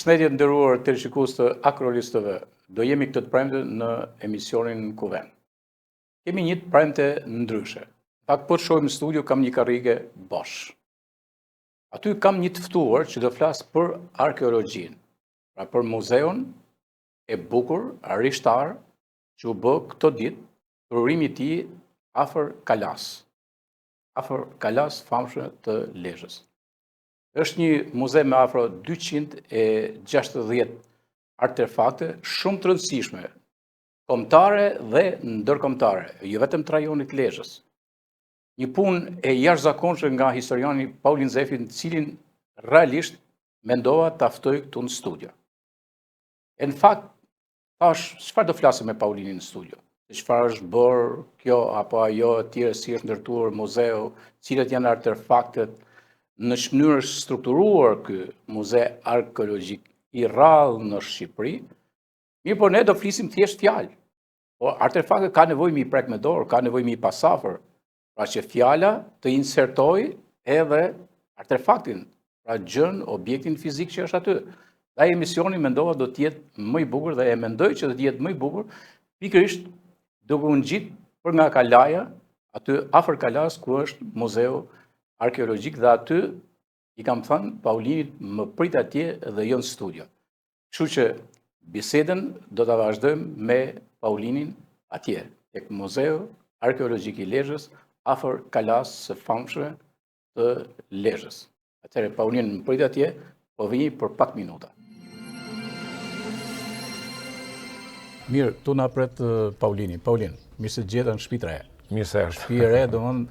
Përshëndetje të nderuar teleshikues të Akrolis TV. Do jemi këtë të premte në emisionin Kuvend. Kemi një të premte ndryshe. Pak po të shohim në studio kam një karrige bosh. Aty kam një të ftuar që do flas për arkeologjinë, pra për muzeun e bukur arishtar që u bë këto ditë përurimi i tij afër Kalas famshme të Lezhës. Është një muze me afro 260 artefakte shumë të rëndësishme, kombëtare dhe ndërkombëtare, jo vetëm të rajonit Lezhës. Një punë e jashtëzakonshme nga historiani Paulin Zefi, në cilin realisht mendova ta ftoj këtu në studio. E në fakt, thash, çfarë do flasim me Paulinin në studio? Çfarë është bërë kjo apo ajo e tjera, si është ndërtuar muzeu, cilat janë artefaktet, në mënyrë është strukturuar ky muze arkeologjik i rrallë në Shqipëri. Mirë, po ne do flisim thjesht fjalë. Po artefaktet ka nevojë mi prek me dorë, ka nevojë mi pasafër, pra që fjala të insertoj edhe artefaktin, pra gjën, objektin fizik që është aty. Ai emisioni mendova do të jetë më i bukur dhe e mendoj që do të jetë më i bukur, pikërisht duke u ngjit për nga Kalaja, aty afër Kalas ku është muzeu arkeologjik, dhe aty i kam thënë Paulinit më prit atje dhe jo në studio. Kështu që bisedën do ta vazhdojmë me Paulinin atje, tek Muzeu Arkeologjik i Lezhës, afër Kalas së famshme të Lezhës. Atëherë Paulin më prit atje, po vini për pak minuta. Mirë, tu na pret Paulini. Paulin, mirë se gjeta në shtëpi të re. Mirë se është. Shtëpi e re, domthonë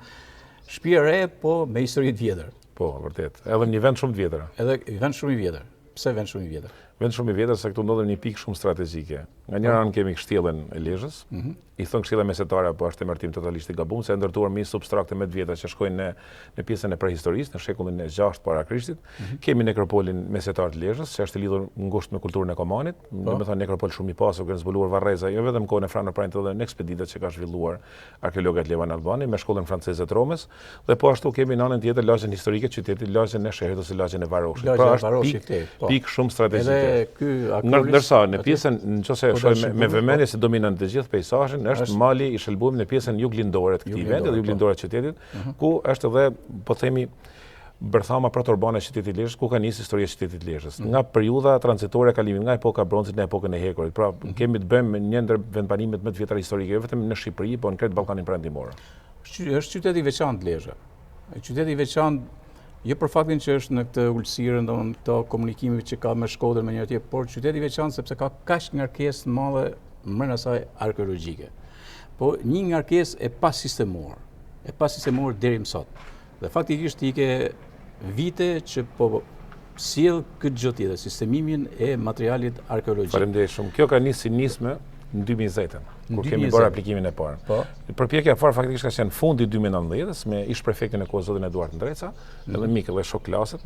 shtëpi e re, po me histori të vjetër. Po, vërtet. Edhe një vend shumë të vjetër. Edhe vend shumë i vjetër. Pse vend shumë i vjetër? Vend shumë i vjetër se këtu ndodhem një pikë shumë strategjike. Nga njëra anë kemi kështjellën e Lezhës. I thon kështjella mesetare, po është emërtim totalisht i gabuar, se është ndërtuar me substrakte më të vjetra që shkojnë në pjesën e prehistorisë, në shekullin e 6 para Krishtit. Kemi nekropolin mesetar të Lezhës, që është i lidhur ngushtë me kulturën e Komanit, domethënë nekropol shumë i pasur, kanë zbuluar varreza, jo vetëm kohën e Frano Prajnit, edhe në ekspeditat që ka zhvilluar arkeologët Levan Albani me shkollën franceze të Romës, dhe po ashtu kemi në anën tjetër lagjen historike të qytetit, lagjen e Shehrit ose lagjen e Varoshit. Pra është pikë shumë strategjike. Ndërsa në pjesën, nëse shohim me vëmendje se dominon të gjithë peizazhin, është mali i shëlbuar në pjesën juglindore të këtij vendi, dhe juglindore të qytetit, ku është edhe, po themi, bërthama proturbane e qytetit Lezhës, ku ka nisë historia e qytetit Lezhës. Nga periudha tranzitore e kalimit nga epoka e broncit në epokën e hekurit. Pra, kemi të bëjmë një ndër vendbanimet më të vjetra historike, jo vetëm në Shqipëri, por në krejt Ballkanin Perëndimor. Është qytet i veçantë Lezhë. Qytet i veçantë jo për faktin që është në këtë ulësirë, ndonë këto komunikime që ka me Shkodrën me njëra tjetër, por qytet i veçantë sepse ka kaq ngarkesë të madhe brenda saj arkeologjike. Po një ngarkesë e pasistemuar deri më sot. Dhe faktikisht i ke vite që po sjell këtë gjë tjetër, sistemimin e materialit arkeologjik. Faleminderit shumë. Kjo ka nisë si nismë në 2020, kur kemi bërë aplikimin e parë. Po. Përpjekja e parë faktikisht ka qenë fundi 2019 me ish prefektin e kohës zotin Eduard Ndreca, edhe mik edhe shok klasët,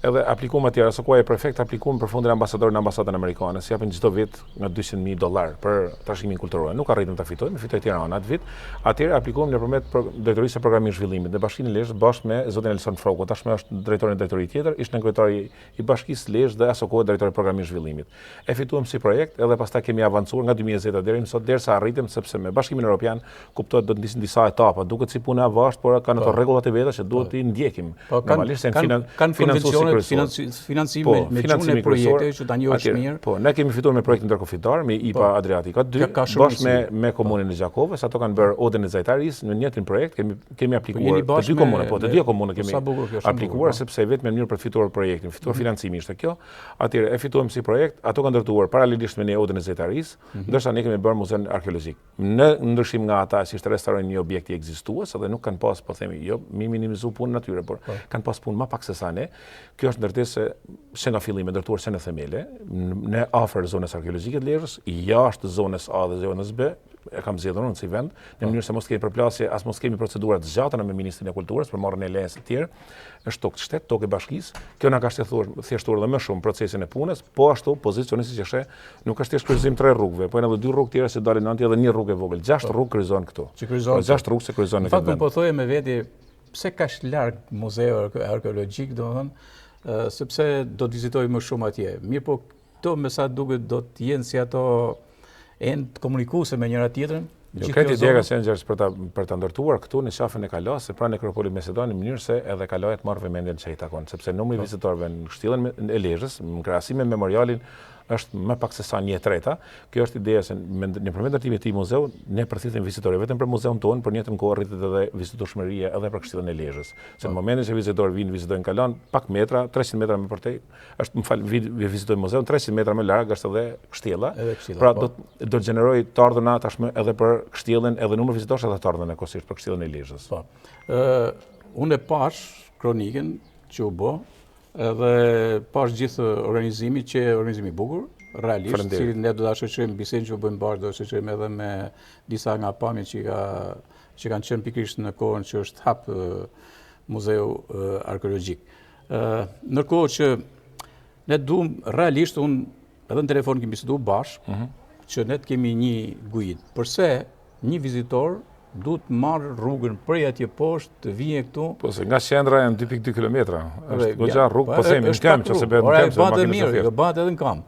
edhe aplikuam atje, ose ku ai prefekt aplikuam për fundin ambasadorin në ambasadën amerikane, si japin çdo vit nga $200,000 për trashëgimin kulturor. Nuk arritëm ta fitojmë, fitoi Tirana atë vit. Atëherë aplikuam nëpërmjet drejtorisë së programit zhvillimit në Bashkinë e Lezhës bashkë me zotin Elson Froku. Tashmë është drejtori i drejtorisë tjetër, ishte kryetari i Bashkisë Lezhë dhe aso kohë drejtori i programit zhvillimit. E fituam si projekt, edhe pastaj kemi avancuar nga 2020 deri më sot, derisa arritëm, sepse me Bashkimin Evropian kuptohet do të nisin disa etapa, duket si puna e vashtë, por kanë ato rregullat e veta që duhet i ndjekim. Normalisht kanë konvencionet financimi me çunë projekte që tani është mirë. Po, ne kemi fituar me projektin ndërkufitar me IPA Adriatika 2 bashkë me komunën e Gjakovës, ato kanë bërë Odën e Zajtarisë në një projekt, kemi aplikuar të dy komuna, po të dy komuna kemi aplikuar sepse vetëm në mënyrë për të fituar projektin, fituar financimi ishte kjo. Atëherë e fituam si projekt, ato kanë ndërtuar paralelisht me Odën e Zajtarisë, ndërsa ne kemi bërë muzeun arkeologjik. Në ndryshim nga ata që ishte restaurojnë një objekt i ekzistues, edhe nuk kanë pas, po themi, jo mi minimizu punën natyre, por kanë pas punë më pak se sa ne. Kjo është ndërtesë që nga fillimi ndërtuar se në themele, në afër zonës arkeologjike të Lezhës, jashtë zonës A dhe zonës B, e kam zgjedhur unë si vend, në mënyrë se mos kemi përplasje, as mos kemi procedura të gjata me Ministrin e Kulturës për marrjen e lejes së tjerë. Është tokë shtet, tokë e bashkisë. Kjo na ka thjeshtuar edhe më shumë procesin e punës, po ashtu pozicioni siç e sheh, nuk është thjesht kryqëzim 3 rrugëve, po janë edhe 2 rrugë tjera që dalin anti edhe një rrugë e vogël. 6 rrugë kryqëzohen këtu. 6 rrugë se kryqëzohen në këtë vend. Në fakt po thoje me veti pse kaq larg muzeu arkeologjik, domethënë sepse do të vizitoj më shumë atje. Mirë po, këto me sa duket do të jenë si ato të komunikuese me njëra tjetrën. Jo, kreti djega Sengers për ta ndërtuar këtu në qafën e Kalas, se pra nekropolit Macedoni, në mënyrë se edhe Kalaja të marrë vëmendjen që i takon, sepse numri vizitorëve në Kështjellën e Lezhës, në krahasim me memorialin, është më pak se sa 1/3. Kjo është ideja se nëpërmjet ndërtimit të këtij muzeu ne përthitemi vizitorë vetëm për muzeun tonë, por në njëjtën kohë rritet edhe vizitueshmëria edhe për Kështjellën e Lezhës. Se në momentin që vizitorë vizitojnë Kalan, pak metra, 300 metra më përtej, vizitojnë muzeun, 300 metra më larg është edhe Kështjella. Pra do të gjeneroj të ardhurna tashmë edhe për Kështjellën, edhe numër vizitorësh edhe të ardhurna ekosisht për Kështjellën e Lezhës. Po. Unë e pash kronikën që u bë, edhe pash gjithë organizimi që e organizimi bukur, realisht, cilin ne do ta shoqërojmë bisedën që u bëjmë bashkë, do të shoqërojmë edhe me disa nga pamjet që kanë qenë pikërisht në kohën që është hap muzeu arkeologjik. Ndërkohë që ne duam realisht, unë edhe në telefon kemi biseduar bashkë, që ne të kemi një guid. Përse një vizitor duhet marrë rrugën prej atje poshtë të vijë këtu. Po se nga qendra janë 2.2 kilometra. Është goxha rrugë, po themi në kam që se bëhet në kam se makinat mirë, jo bëhet edhe në kam.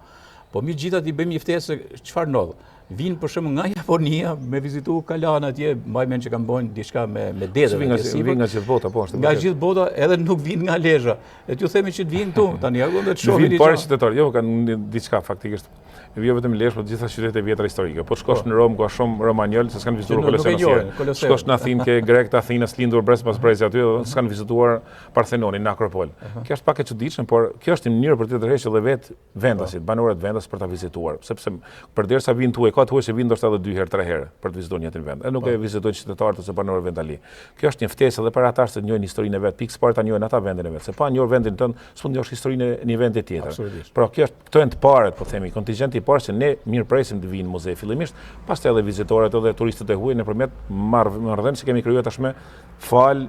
Po mirë gjithat i bëjmë një ftesë se çfarë ndodh. Vinë për shembull nga Japonia me vizitu Kalan atje, mbaj mend që kanë bën diçka me dedë. Vinë nga gjithë bota po, nga gjithë bota edhe nuk vinë nga Lezhë. E t'ju themi që të vinë këtu, tani apo do të shohin diçka. Vinë parë qytetarë, jo kanë diçka faktikisht. Jo vetëm Lezhë, por gjitha qytetet e vjetra historike. Po shkosh në Rom, ka shumë romanjol, se s'kan vizituar Koloseun. Shkosh në Athinë, ke grek të Athinës lindur brez pas brezi aty, s'kan vizituar Parthenonin në Akropol. Kjo është pak e çuditshme, por kjo është një mënyrë për të tërhequr edhe vetë vendasit, banorët vendas për ta vizituar, sepse përderisa vinë tuaj, ka tuaj që vinë ndoshta edhe 2 herë, 3 herë për të vizituar njëtin vend. E nuk e vizitojnë qytetarët ose banorët vendali. Kjo është një ftesë edhe për ata që njohin historinë e vet, pikë sepse ta njohin ata vendin e vet, se pa njohur vendin tënd, s'mund të njohësh historinë e një vendi tjetër. Pra kjo është këto janë të parët, po themi, kontingjenti i parë që ne mirëpresim të vinë në muze fillimisht, pastaj edhe vizitorët edhe turistët e huaj nëpërmjet marrëdhënies që kemi krijuar tashmë fal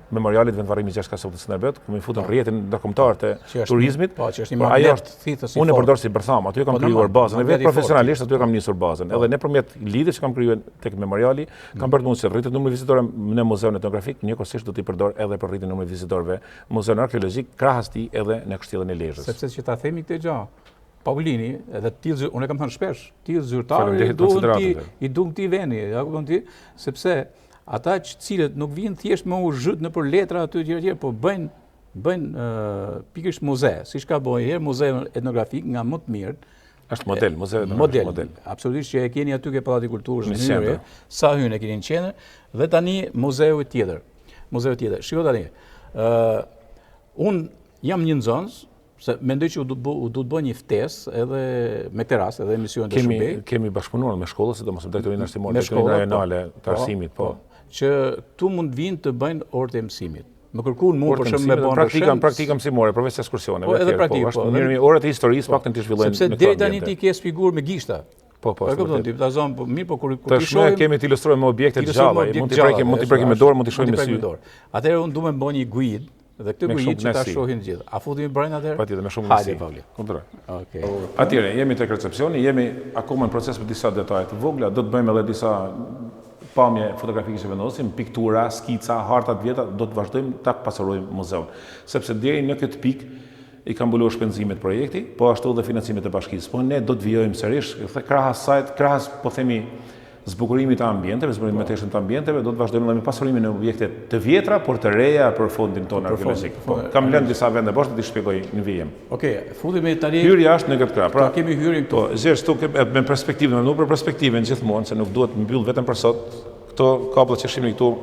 memorialit vendvarrimit 6 Kasopit të Skënderbeit, ku më futën rrjetin ndërkombëtar të turizmit. Po, që është një magnet thithës i fortë. Unë e përdor si bërtham, aty kam krijuar bazën, e vetë profesionalisht aty kam nisur bazën. Edhe nëpërmjet lidhjes që kam krijuar tek memoriali, kam bërë mundësi rritet numri vizitorëve në muzeun etnografik, njëkohësisht do t'i përdor edhe për rritjen e numrit vizitorëve muzeun arkeologjik krahas tij edhe në Kështjellën e Lezhës. Sepse që ta themi këtë gjë, Paulini, edhe tillë, unë e kam thënë shpesh, tillë zyrtarë i duan këtij vendi, ja kupton ti, sepse ata që cilët nuk vinë thjesht me u zhyt në për letra aty tjerë, po bëjnë pikërisht muze, siç ka bëjë herë muzeu etnografik nga më të mirët. Është model, muzeu model. Absolutisht që e keni aty ke Pallati i Kulturës në Hyrje, sa hyn e keni në qendër, dhe tani muzeu tjetër. Shikoj tani. Un jam një nxënës, se mendoj që u du të bëj një ftesë edhe me këtë rast, edhe emisionin e Shërbej. Kemi bashkëpunuar me shkollën, sidomos me drejtorinë arsimore, drejtorinë rajonale të arsimit, po. Që tu mund vinë të bëjnë orët e mësimit. Më kërkuan mua për shemb me bën praktika mësimore, përveç ekskursioneve. Po edhe praktikë, po. Mirë, orët e historisë paktën ti zhvillojnë. Sepse deri tani ti ke shpjeguar me gishta. Po. E kupton ti, ta zon, mirë, po kur ti shohim kemi të ilustrojmë me objekte të gjalla, mund t'i prekim me dorë, mund t'i shohim me sy. Atëherë unë duam të bëj një guid, dhe këtë guid që ta shohin gjithë. A futemi brenda atëherë? Patjetër, me shumë mundësi. Hajde, Pavli. Kontroll. Okej. Atëherë jemi tek recepsioni, jemi akoma në proces për disa detaje të vogla, do të bëjmë edhe disa pamje fotografike që vendosim, piktura, skica, harta të vjetra, do të vazhdojmë ta pasurojmë muzeun. Sepse deri në këtë pikë i ka mbuluar shpenzimet projekti, po ashtu edhe financimet e bashkisë. Po ne do të vijojmë sërish, krahas po themi zbukurimit të ambienteve, zbukurimit të teshën të ambienteve, do të vazhdojmë me pasurimin e objekte të vjetra, por të reja për fondin tonë arkeologjik. Kam lënë disa vende poshtë të shpjegoj në vijim. Okej, futemi tani. Hyrja është në këtë krah. Pra kemi hyrjen këtu. Po, zgjesh këtu me perspektivën, nuk për perspektivën gjithmonë, se nuk duhet mbyll vetëm për sot. Këto kablla që shihni këtu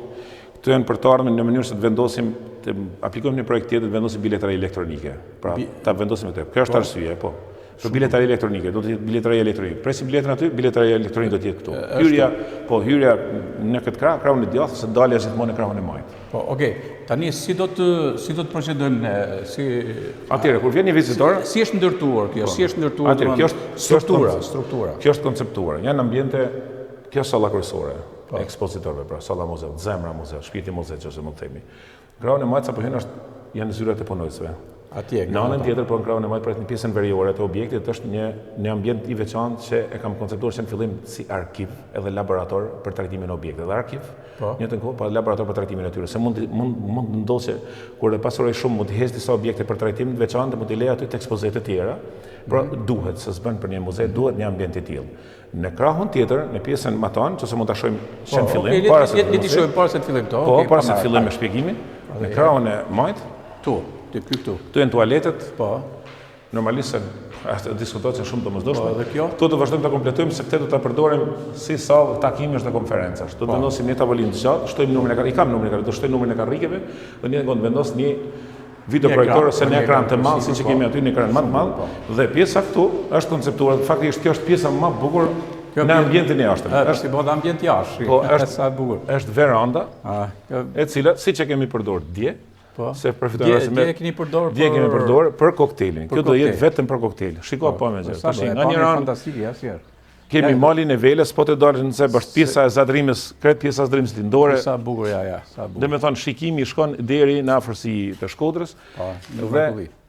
janë për të ardhmen në mënyrë se të vendosim, të aplikojmë një projekt tjetër, të vendosim biletari elektronike. Pra, ta vendosim atë. Kjo është arsye, po. Për biletari elektronike, do të jetë biletari elektronike. Presim biletën aty, biletari elektronike do të jetë këtu. Hyrja në këtë krah, krahun e djathtë, se dalja gjithmonë në krahun e majt. Po, okej. Tani si do të procedojmë Atëherë kur vjen një vizitor, si është ndërtuar kjo? Si është ndërtuar? Atëherë kjo është struktura. Kjo është konceptuar. Janë ambiente, kjo është salla kryesore e ekspozitorëve, pra salla muzeut, zemra muzeut, shpirti muzeut, çështë mund të themi. Krahun e majt sapo hyn janë zyrat e punojësve. Në anën tjetër, po në krahun e majtë për një pjesën veriore të objektit është një ambient i veçantë që e kam konceptuar që në fillim si arkiv edhe laborator për trajtimin e objektit. Dhe arkiv, njëjtën kohë, pa laborator për trajtimin e tyre. Se mund të ndodhë që kur e pasuroj shumë mund të hes disa objekte për trajtim të veçantë, mund t'i lej aty të ekspozite tjera, por duhet se s'bën për një muze, duhet një ambient i tillë. Në krahun tjetër, në pjesën më tonë, që se mund ta shohim që në fillim, para se të fillim. Po, para se të fillim me shpjegimin, në krahun e majtë, këtu janë tualetet, normalisht se diskutohet se shumë domosdoshme. Këtu do vazhdojmë ta kompletojmë se këtë do ta përdorim si sallë takimesh dhe konferencash. Do të vendosim një tavolinë të gjatë, shtojmë numrin e karrikeve, i kam numrin e karrikeve, do shtoj numrin e karrikeve dhe një do të vendos një videoprojektor ose një ekran të madh siç e kemi aty, një ekran më të madh, dhe pjesa këtu është konceptuar, faktikisht kjo është pjesa më e bukur në ambientin e jashtëm. Është si ambient jashtë. Po, është sa e bukur. Është veranda, e cila siç e kemi përdorur dje, se përfitojmë se dje keni përdorur për koktelin. Kjo do jetë vetëm për koktel. Shiko po me gjë. Tash nga një ran fantastike asnjëherë. Kemi malin e velës, po të dalë nëse është pjesa e zadrimës, kretë pjesa e zadrimës lindore. Sa bukur, sa bukur. Dhe me thonë, shikimi shkon deri në afërsi të Shkodrës, dhe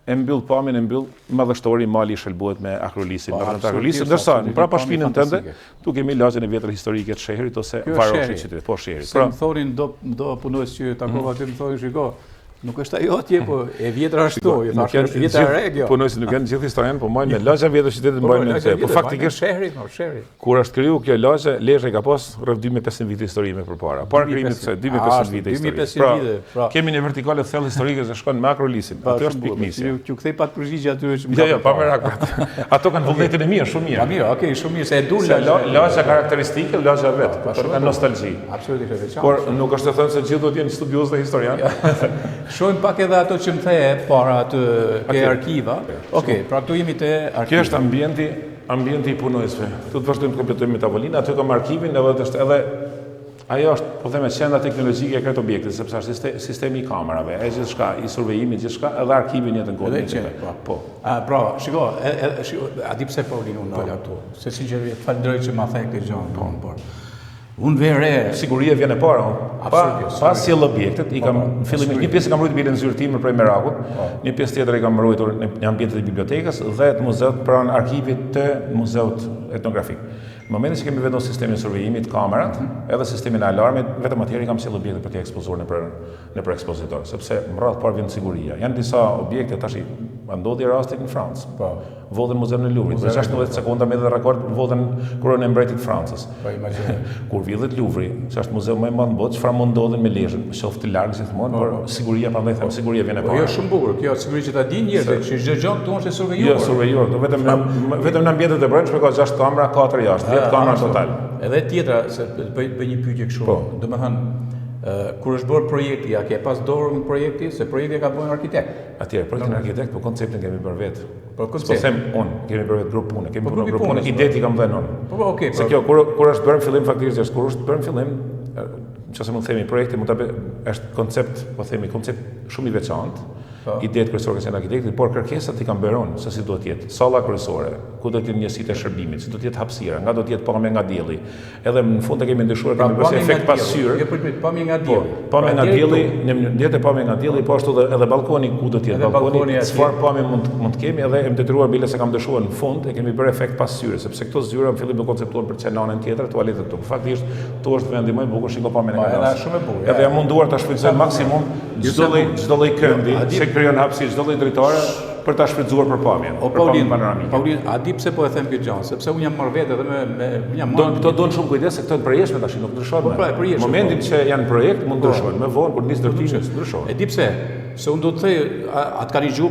e mbyll pamin, e mbyll madhështori, mali shëlbohet me akrolisin. Ndërsa, në prapa shpinën tënde, tu kemi lagjen e vjetër historike të shehrit, ose varoshit qytetit, po shehrit. Se më thonin do punojës që takova aty, më thonin shiko, nuk është ajo atje, po e vjetra ashtu, është vjetra e re kjo. Punojësit nuk janë gjithë historianë, po majnë me lagja vjetër qytetit mbajnë në të. Po faktikisht, kur është kriju kjo lagje, Lezhë ka pas rreth 2500 vite histori me përpara. Para krijimit se 2500 vite histori. Pra, kemi një vertikale thellë historike që shkon me akrolisin. Aty është piknisja. Ju kthej pak përgjigje aty është. Jo, pa merak. Ato kanë vullnetin e mirë, shumë mirë. Mirë, okay, shumë mirë, se e dun lagja karakteristike, lagja vet, ka nostalgji. Absolutisht e veçantë. Por nuk është të thënë se gjithë do të jenë studiozë dhe historianë. Shohim pak edhe ato që më the para të ke arkiva. Okej, pra këtu jemi te arkiva. Kjo është ambienti i punojësve. Këtu të vazhdojmë të kompletojmë me tavolinë, aty kam arkivin, edhe ajo është, po theme, qendra teknologjike e këtë objektit, sepse është sistemi i kamerave, e gjithçka, i survejimit, gjithçka, edhe arkivi njëtë në kodin. Po. Pra, shiko, a di pse Paulinë unë dola këtu, se sinqerisht falenderoj që ma the këtë gjë, por unë vere... Siguria vjen e para, pas sjell objektet, i kam fillimisht një pjesë kam mbrojtur bilën zyrtimit për merakut, një pjesë tjetër i kam mbrojtur në ambientet e bibliotekës dhe të muzeut pranë arkivit të muzeut etnografik. Në momentin që kemi vendosur sistemin e survejimit, kamerat, edhe sistemin e alarmit, vetëm atëherë kam sjell objektet për të ekspozuar nëpër ekspozitor, sepse më radh parë vjen siguria. Janë disa objekte tash ndodhi rasti në Francë. Vodhen muzeun në Louvre, 16 sekonda me dhe rekord vodhen kurën e mbretit Francës. Po imagjino. Kur vjedhet Louvre, që është muzeu më i madh në botë, çfarë mund ndodhen me Lezhën, qoftë të larg gjithmonë, por siguria prandaj them siguria vjen e parë. Jo shumë bukur, kjo siguri që ta dinë njerëzit që çdo gjë këtu është e survejuar. Jo, survejuar, do vetëm në ambientet e brendshme ka 6 kamera, 4 jashtë, 10 kamera total. Edhe tjetra, se bëj një pyetje kështu. Domethënë kur është bërë projekti, a ke pas dorë në projekti, se projekti ka bërë arkitektë. Atje, projektin arkitekt, po konceptin kemi bërë vetë. Po them unë, kemi bërë vetë grup pune, kemi bërë grup pune, idetë i kam dhënë unë. Po, okay. Se kjo, kur është bërë në fillim, faktikisht, kur është bërë në fillim, nëse mund të themi projekti, është koncept, po themi, koncept shumë i veçantë, idetë kryesore që janë arkitektit, por kërkesat i kanë bërë unë, se si duhet të jetë, salla kryesore, ku do të jetë njësitë e shërbimit, si do të jetë hapësira, nga do të jetë pamje nga dielli. Edhe në fund e kemi ndryshuar kemi bërë efekt pasqyrë. Jo, pamje nga dielli. Pamje nga dielli, në pamje nga dielli, po ashtu edhe balkoni ku do të jetë, balkoni çfarë pamje mund të kemi, edhe e detyruar bile se kam dëshuar në fund e kemi bërë efekt pasqyrë, sepse këto zyra në fillim do konceptuar për çelonën tjetër, tualetet këtu. Faktikisht, këtu është vendi më i bukur, shiko pamjen e nga. Është shumë e bukur. Edhe jam munduar ta shfrytëzoj maksimum çdo lloj këndi, që krijon hapësirë çdo lloj drejtore për ta shfrytëzuar për pamjen. O Paulin, a di pse po e them këtë gjë? Sepse unë jam marrë vetë edhe me unë jam marrë. Këto don shumë kujdes se këto janë përjeshme tash, nuk ndryshojnë. Po pra, përjeshme. Momentin që janë projekt mund ndryshojnë, më vonë kur nis ndërtimi ndryshojnë. E di pse? Se unë do të thej, atë kanë i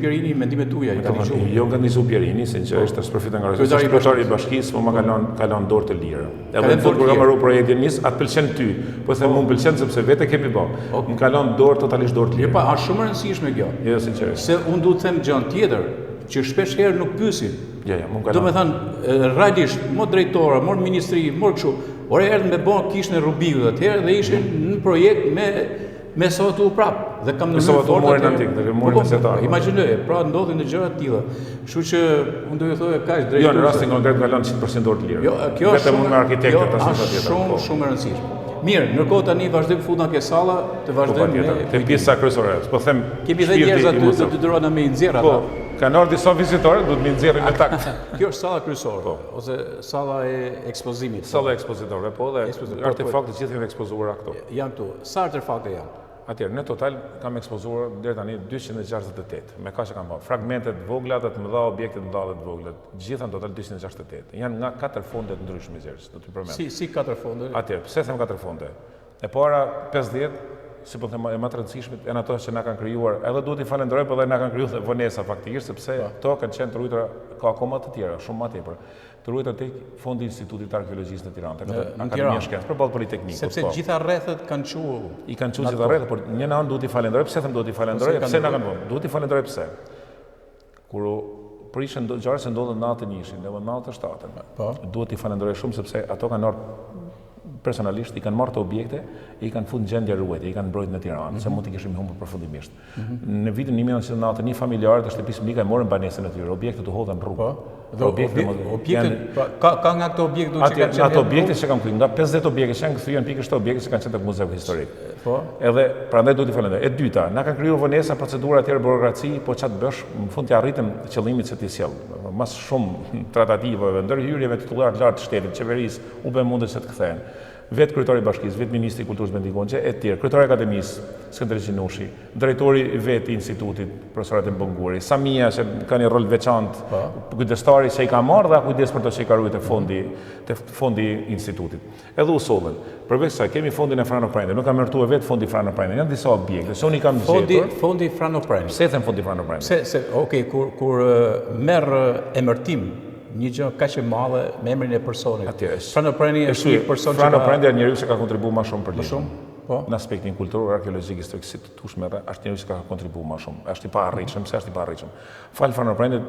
Pierini, mendimet tuaja, i kanë i gjuhë. Jo nga Nizu Pierini, sinqerisht është përfiton nga rrezikë. Kryetari i bashkisë, po më kalon dorë të lira. Edhe kur kam marrë projektin nis, atë pëlqen ty. Po them unë pëlqen sepse vetë kemi bë. Më kalon dorë totalisht dorë të lira. Jo, pa, është shumë e rëndësishme kjo. Jo, sinqerisht. Se unë duhet të them gjën tjetër, që shpesh herë nuk pyesin. Jo, më kalon. Domethënë, rajtisht, mo drejtora, mo ministri, mo kështu. Ore erdhën me bën kishën e Rubikut atëherë dhe ishin në projekt me sotu prap dhe kam në morin antik, dhe morin mesetar. Imagjinoj, pra ndodhin në gjëra të tilla. Kështu që unë do ju thojë kaq drejt. Jo, në rastin konkret kalon 100% dorë të lirë. Jo, kjo është vetëm me arkitektët ashtu tjetër. Shumë e rëndësishme. mirë, ndërkohë tani vazhdojmë futna ke salla, të vazhdojmë te pjesa kryesore. Po them, kemi dhe njerëz aty të detyrojnë me nxjerr ata. Po, kanë ardhur disa vizitorë, duhet më nxjerrin me takt. Kjo është salla kryesore, ose salla e ekspozimit. Salla e ekspozitorëve, po, dhe artefakte gjithë janë ekspozuara këtu. Janë këtu. Sa artefakte janë? Atëherë, në total kam ekspozuar deri tani 268, me kaq që kam bërë. Fragmentet vogla, të mëdha, objekte të mëdha dhe të vogla, gjithë në total 268. Janë nga 4 fonde të ndryshme njerëz, do t'ju përmend. Si 4 fonde? Atëherë, pse them 4 fonde? E para 50, si po them, e më të rëndësishme janë ato që na kanë krijuar, edhe duhet i falenderoj, por edhe na kanë krijuar vonesa faktikisht, sepse këto kanë qenë të ruajtura, ka akoma të tjera, shumë më tepër. Të ruajtura tek Fondi i Institutit të Arkeologjisë në Tiranë, tek Akademia Shkencave, përballë Politeknikut. Sepse gjitha rrethet kanë quajtur. I kanë quajtur gjitha rrethet, por një anë duhet i falenderoj, pse them duhet i falenderoj, pse na kanë vënë? Duhet i falenderoj pse? Kur prishën ngjarje se ndodhen natë njëshin, dhe natë 7-ën. Duhet i falenderoj shumë sepse ato kanë ardhur personalisht, i kanë marrë të objekte, i kanë futur në gjendje ruajtje, i kanë mbrojtur në Tiranë, se mund të kishim humbur përfundimisht. Në vitin 1990, një familjar të shtëpisë Mlika e morën banesën e tyre, objektet u hodhan në rrugë. Objektet ka nga këto objekte që kanë qenë. Ato objekte që kanë kthyer, nga 50 objekte që kanë kthyer janë pikërisht objekte që kanë qenë tek Muzeu Historik. Po. Edhe prandaj duhet i falenderoj. E dyta, na kanë krijuar vonesa, procedura etj, burokraci, po çat bësh, në fund të arritëm qëllimin që ti sjell. Mas shumë tratativave, ndërhyrjeve titullar të lartë të shtetit, qeverisë, u bë mundet që të kthehen. Vetë kryetari i bashkisë, vetë ministri i kulturës Mendi Gonçe, e tjerë, kryetari i akademisë Skënder Gjinushi, drejtori vetë i institutit, profesor Adem Bonguri, Samia që ka një rol veçantë, kujdestari që i ka marrë dhe kujdes për to që i ka ruajtur te fondi i institutit. Edhe u sollën. Përveç sa kemi fondin e Frano Prende, nuk kam mërtuar vetë fondi Frano Prende, janë disa objekte, se unë i kam zgjedhur. Fondi Frano Prende. Pse them fondi Frano Prende? Okej, kur merr emërtim një gjë kaq e madhe me emrin e personit. Frano Prende është një person që Frano Prende është njeriu që ka kontribuar më shumë për ligjin. Po. Në aspektin kulturor, arkeologjik, historik, si të tushme, është njeriu që ka kontribuar më shumë. Është i paarritshëm, se është i paarritshëm. Fal Frano Prende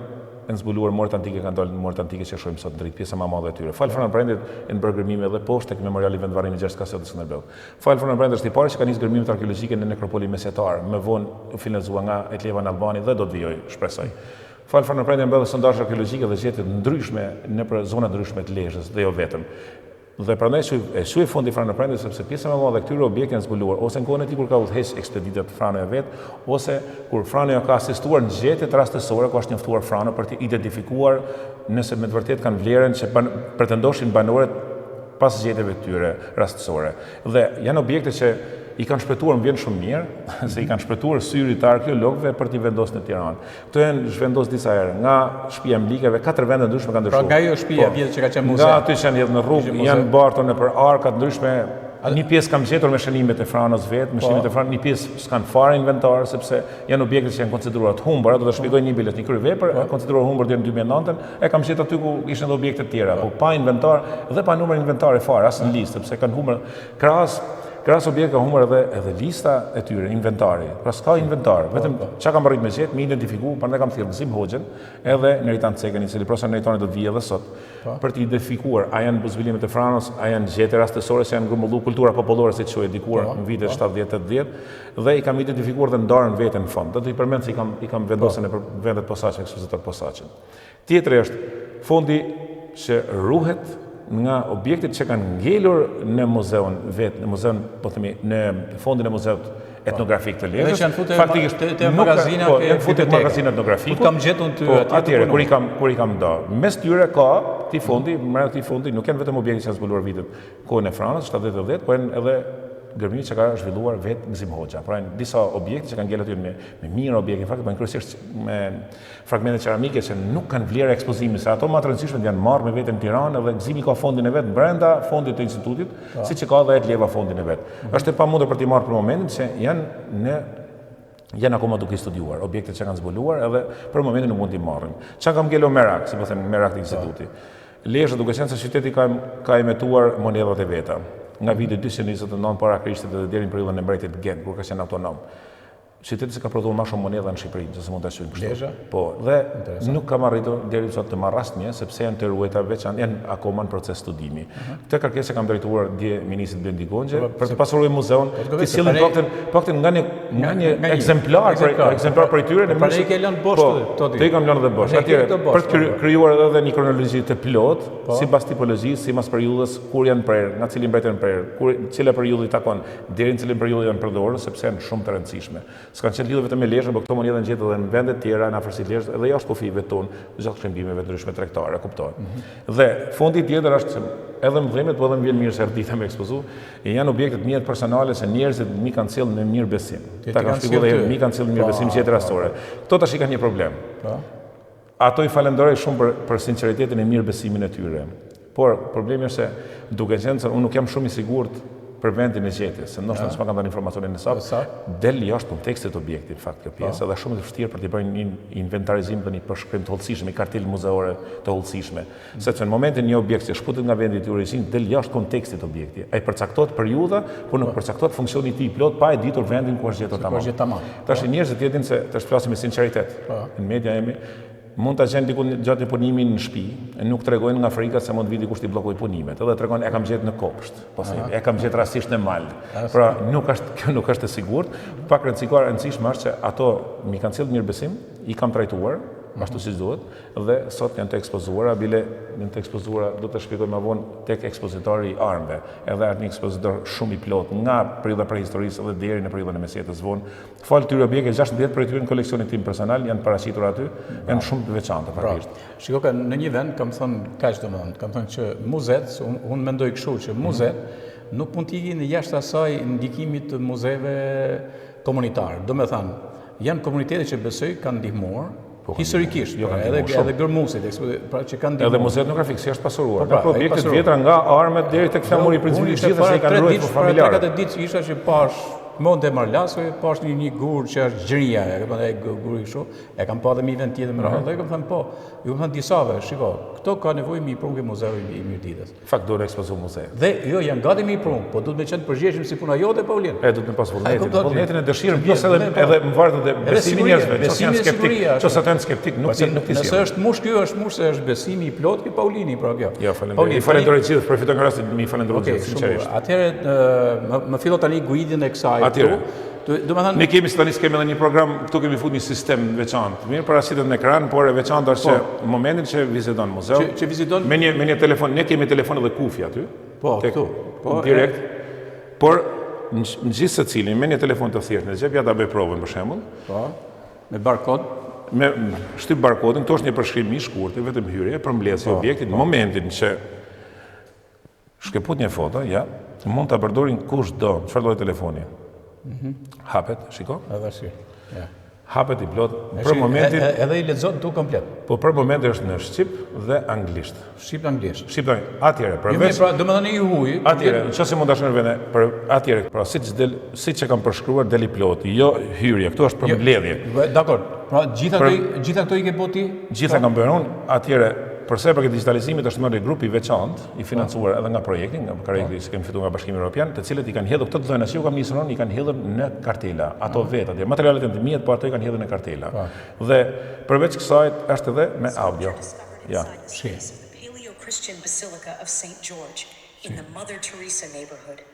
në zbuluar morët antike kanë dalë morët antike që shohim sot drejt pjesa më e madhe e tyre. Fal Frano Prende në bërë gërmime edhe poshtë tek memoriali vendvarrimi i Gjergj Kasiotit Skënderbeut. Fal Frano Prende është i pari që ka nisë gërmimet arkeologjike në nekropolin mesetar, më vonë u finalizuar nga Etleva në Albani dhe do të vijoj, shpresoj. Fal Frano Prende mbledh sondazhe arkeologjike dhe gjetje ndryshme në zona ndryshme të Lezhës dhe jo vetëm. Dhe prandaj shuaj fondi Frano Prende sepse pjesa më e madhe e këtyre objekteve janë zbuluar ose në kohën e tij kur ka udhëheq ekspeditet Franoja vet, ose kur Franoja ka asistuar në gjetjet rastësore ku është njoftuar Frano për të identifikuar nëse me të vërtetë kanë vlerën që pretendoshin banorët pas gjetjeve të tyre rastësore. Dhe janë objekte që i kanë shpëtuar, më vjen shumë mirë, se i kanë shpëtuar syrit të arkeologëve për t'i vendosur në Tiranë. Këto janë zhvendosur disa herë, nga shtëpia Mlikave, 4 vende ndryshme kanë ndryshuar. Pra nga ajo shtëpia vjetër që ka qenë muze. Nga aty që janë në rrugë, janë bartur nëpër arka të ndryshme. Një pjesë kam gjetur me shënimet e Franos vetë, me shënimet e Franos, një pjesë s'kan fare inventar sepse janë objekte që janë konsideruar të humbura, do të shpjegoj një bilet, një kryevepër, e konsideruar humbur deri në 2009, e kam gjetur aty ku ishin edhe objekte të tjera, po pa inventar dhe pa numër inventare fare, as në listë, sepse kanë humbur krahas objekte ka humbur edhe lista e tyre, inventari. Pra s'ka inventar, vetëm çka kam arrit me gjet, me identifiku, prandaj kam thirrë Gzim Hoxhën, edhe Neritan Cekën, i cili profesor Neritani do të vijë edhe sot, për të identifikuar a janë zbulimet e Franos, a janë gjete rastësore që janë grumbulluar kultura popullore si quhet dikur në vitet 70-80, dhe i kam identifikuar dhe ndarën veten në fond. Do t'i përmend se i kam vendosur në vendet posaçme ekspozitor posaçëm. Tjetri është fondi që ruhet nga objektet që kanë ngelur në muzeun vetë, në muzeun, po themi, në fondin e muzeut etnografik të Lezhës. Faktikisht te magazina janë futur te magazina etnografike. Kam gjetur ty atje kur i kam ndarë. Mes tyre ka ti fondi, më ti fondi nuk janë vetëm objekte që janë zbuluar vitet kohën e Franos 70-80, por janë edhe gërmimi që ka zhvilluar vetë Gzim Hoxha. Pra janë disa objekte që kanë ngelur aty me mirë objekte, në fakt, kryesisht me fragmente ceramike që nuk kanë vlerë ekspozimi, se ato më të rëndësishme janë marrë me veten në Tiranë dhe Gzimi ka fondin e vet brenda fondit të institutit, siç e ka edhe Etleva fondin e vet. Është e pamundur për t'i marrë për momentin se janë akoma duke studiuar objektet që kanë zbuluar edhe për momentin nuk mund t'i marrim. Çka kam ngelur merak, si po them, merak të institutit. Lezhë duke qenë se qyteti ka emetuar monedhat e veta nga viti 229 para Krishtit dhe deri në periudhën e mbretërit Gen, kur ka qenë autonom. qyteti që ka prodhuar më shumë monedha në Shqipëri, nëse mund ta shojmë kështu. Po, dhe nuk kam arritur deri sot të marr asnjë, sepse janë të ruajtura veçanë, janë akoma në proces studimi. Këtë kërkesë kam drejtuar dje ministrit Blendi Gonxhe për të pasuruar muzeun, të sillin paktën nga një ekzemplar për tyre në mënyrë. Ke lënë bosh këto ditë. Te kam lënë bosh. Atëherë për të krijuar edhe një kronologji të plot, sipas tipologjisë, sipas periudhës, kur janë prerë, nga cili mbretër prerë, cila periudhë i takon, deri në cilin periudhë janë përdorur, sepse janë shumë të rëndësishme. S'kan qenë lidhur vetëm me Lezhën, por këto monedha gjetë edhe në vende të tjera, në afërsi të Lezhës, edhe jashtë kufive tonë, gjatë shërbimeve ndryshme tregtare, kuptohet. Dhe fondi tjetër është edhe mëdhimet, po edhe më vjen mirë se erdita me ekspozu, janë objekte të mia personale se njerëzit mi kanë sjellë me mirë besim. Ta kanë shpjeguar dhe mi kanë sjellë me mirë besim që jetë rastore. Këto tash kanë një problem. Ato i falenderoj shumë për sinqeritetin e mirë besimin e tyre. Por problemi është se duke qenë se unë nuk jam shumë i sigurt për vendin e gjetjes, se ndoshta s'ma kanë dhënë informacionin e saktë, del jashtë kontekstit të objektit fakt kjo pjesë, dhe shumë e vështirë për të bërë një inventarizim dhe një përshkrim të hollësishëm, një kartel muzeore të hollësishme, sepse në momentin një objekt që shputet nga vendi i tij origjinë del jashtë kontekstit të objektit. Ai përcaktohet periudha, por nuk përcaktohet funksioni i tij plot pa e ditur vendin ku është gjetur tamam. Tash njerëzit jetin se tash flasim me sinqeritet. Në media jemi mund ta gjejnë diku gjatë punimin në shtëpi, nuk tregojnë nga frika se mund viti kush t'i bllokoj punimet, edhe tregon e kam gjetë në kopsht, po them, e kam gjetë rastisht në mal. Pra kjo nuk është e sigurt, pak rëndësishme është se ato mi kanë sjellë mirë besim, i kam trajtuar ashtu siç duhet, dhe sot janë të ekspozuara, bile janë të ekspozuara, do të shpjegoj më vonë tek ekspozitori i armëve. Edhe është një ekspozitor shumë i plot nga periudha prehistorisë dhe deri në periudhën e mesjetës vonë. Fal këtyre objekte, 16 prej tyre në koleksionin tim personal janë paraqitur aty, janë shumë të veçanta faktikisht. Shikoj, në një vend kam thënë kaq domethënë, kam thënë që muzet, unë mendoj kështu që muzet nuk mund të ikin jashtë asaj ndikimit të muzeve komunitar. Domethënë, janë komunitete që besoj kanë ndihmuar historikisht, edhe gërmuesit, pra që kanë ndihmuar. Edhe muzeet nuk grafikisht është pasuruar. Ka objekte të vjetra nga armët deri tek flamuri i principit gjithë se kanë ruajtur familjarë. Para 3 ditë isha që pash Monte Marlaskoj, pash një gur që është gjëria, guri kështu, e kam pa dhe mi vend tjetër më radhë, dhe kam thënë po, ju kam thënë disave, shiko, këto ka nevojë mi prunë ke muzeu i Mirditës. Fakt duhet ekspozu muze. Dhe jo, janë gati mi prunë, po duhet me qenë përgjeshëm si puna jote, Paulin. Duhet me pas vullnetin e dëshirën, plus edhe më vartë dhe besimi njerëzve, që janë skeptik, që sa të janë skeptik, nuk ti nëse është mush kjo është mush se është besimi i plot ke Paulini, pra kjo. Jo, falenderoj gjithë, përfitoj nga rasti, mi falenderoj gjithë sinqerisht. Atëherë më fillo tani guidin e kësaj. Ne kemi tani edhe një program, këtu kemi futur një sistem veçantë. Mirë paraqitet në ekran, por e veçantë është që në momentin që viziton muzeu, që viziton me një telefon, ne kemi telefon edhe kufi aty. Po, këtu. Po, direkt. Por në gjithë secilin me një telefon të thjeshtë, në xhep ja ta bëj provën për shembull. Po. Me barkod. Me shtyp barkodin, këto është një përshkrim i shkurtër, vetëm hyrje, përmbledhje objektit në momentin që shkëput një foto, ja, mund ta përdorin kushdo, çfarë lloj telefoni. Hapet, shiko? Edhe si. Hapet i plot. Për momentin edhe i lexon tu komplet. Po për momentin është në shqip dhe anglisht. Shqip anglisht. Shqip atëre, përveç. Pra, domethënë i huaj. Atëre, nëse mund ta shkruaj vende, për atëre, pra siç e kam përshkruar del i plot, jo hyrje, këtu është përmbledhje. Dakor. Pra gjitha këto i ke boti? Gjitha kam bërë unë, atëre. Përse për këtë digitalizimit është marrë grupi veçantë, i financuar edhe nga projekti, nga projekti që kemi fituar nga Bashkimi Evropian, të cilët i kanë hedhur këtë dhëna që u kam nisur unë, i kanë hedhur në kartela. Ato vetë, atje materialet e të po ato i kanë hedhur në kartela. Dhe përveç kësaj është edhe me audio. Ja. Paleo-Christian Basilica of St. George in the Mother Teresa neighborhood.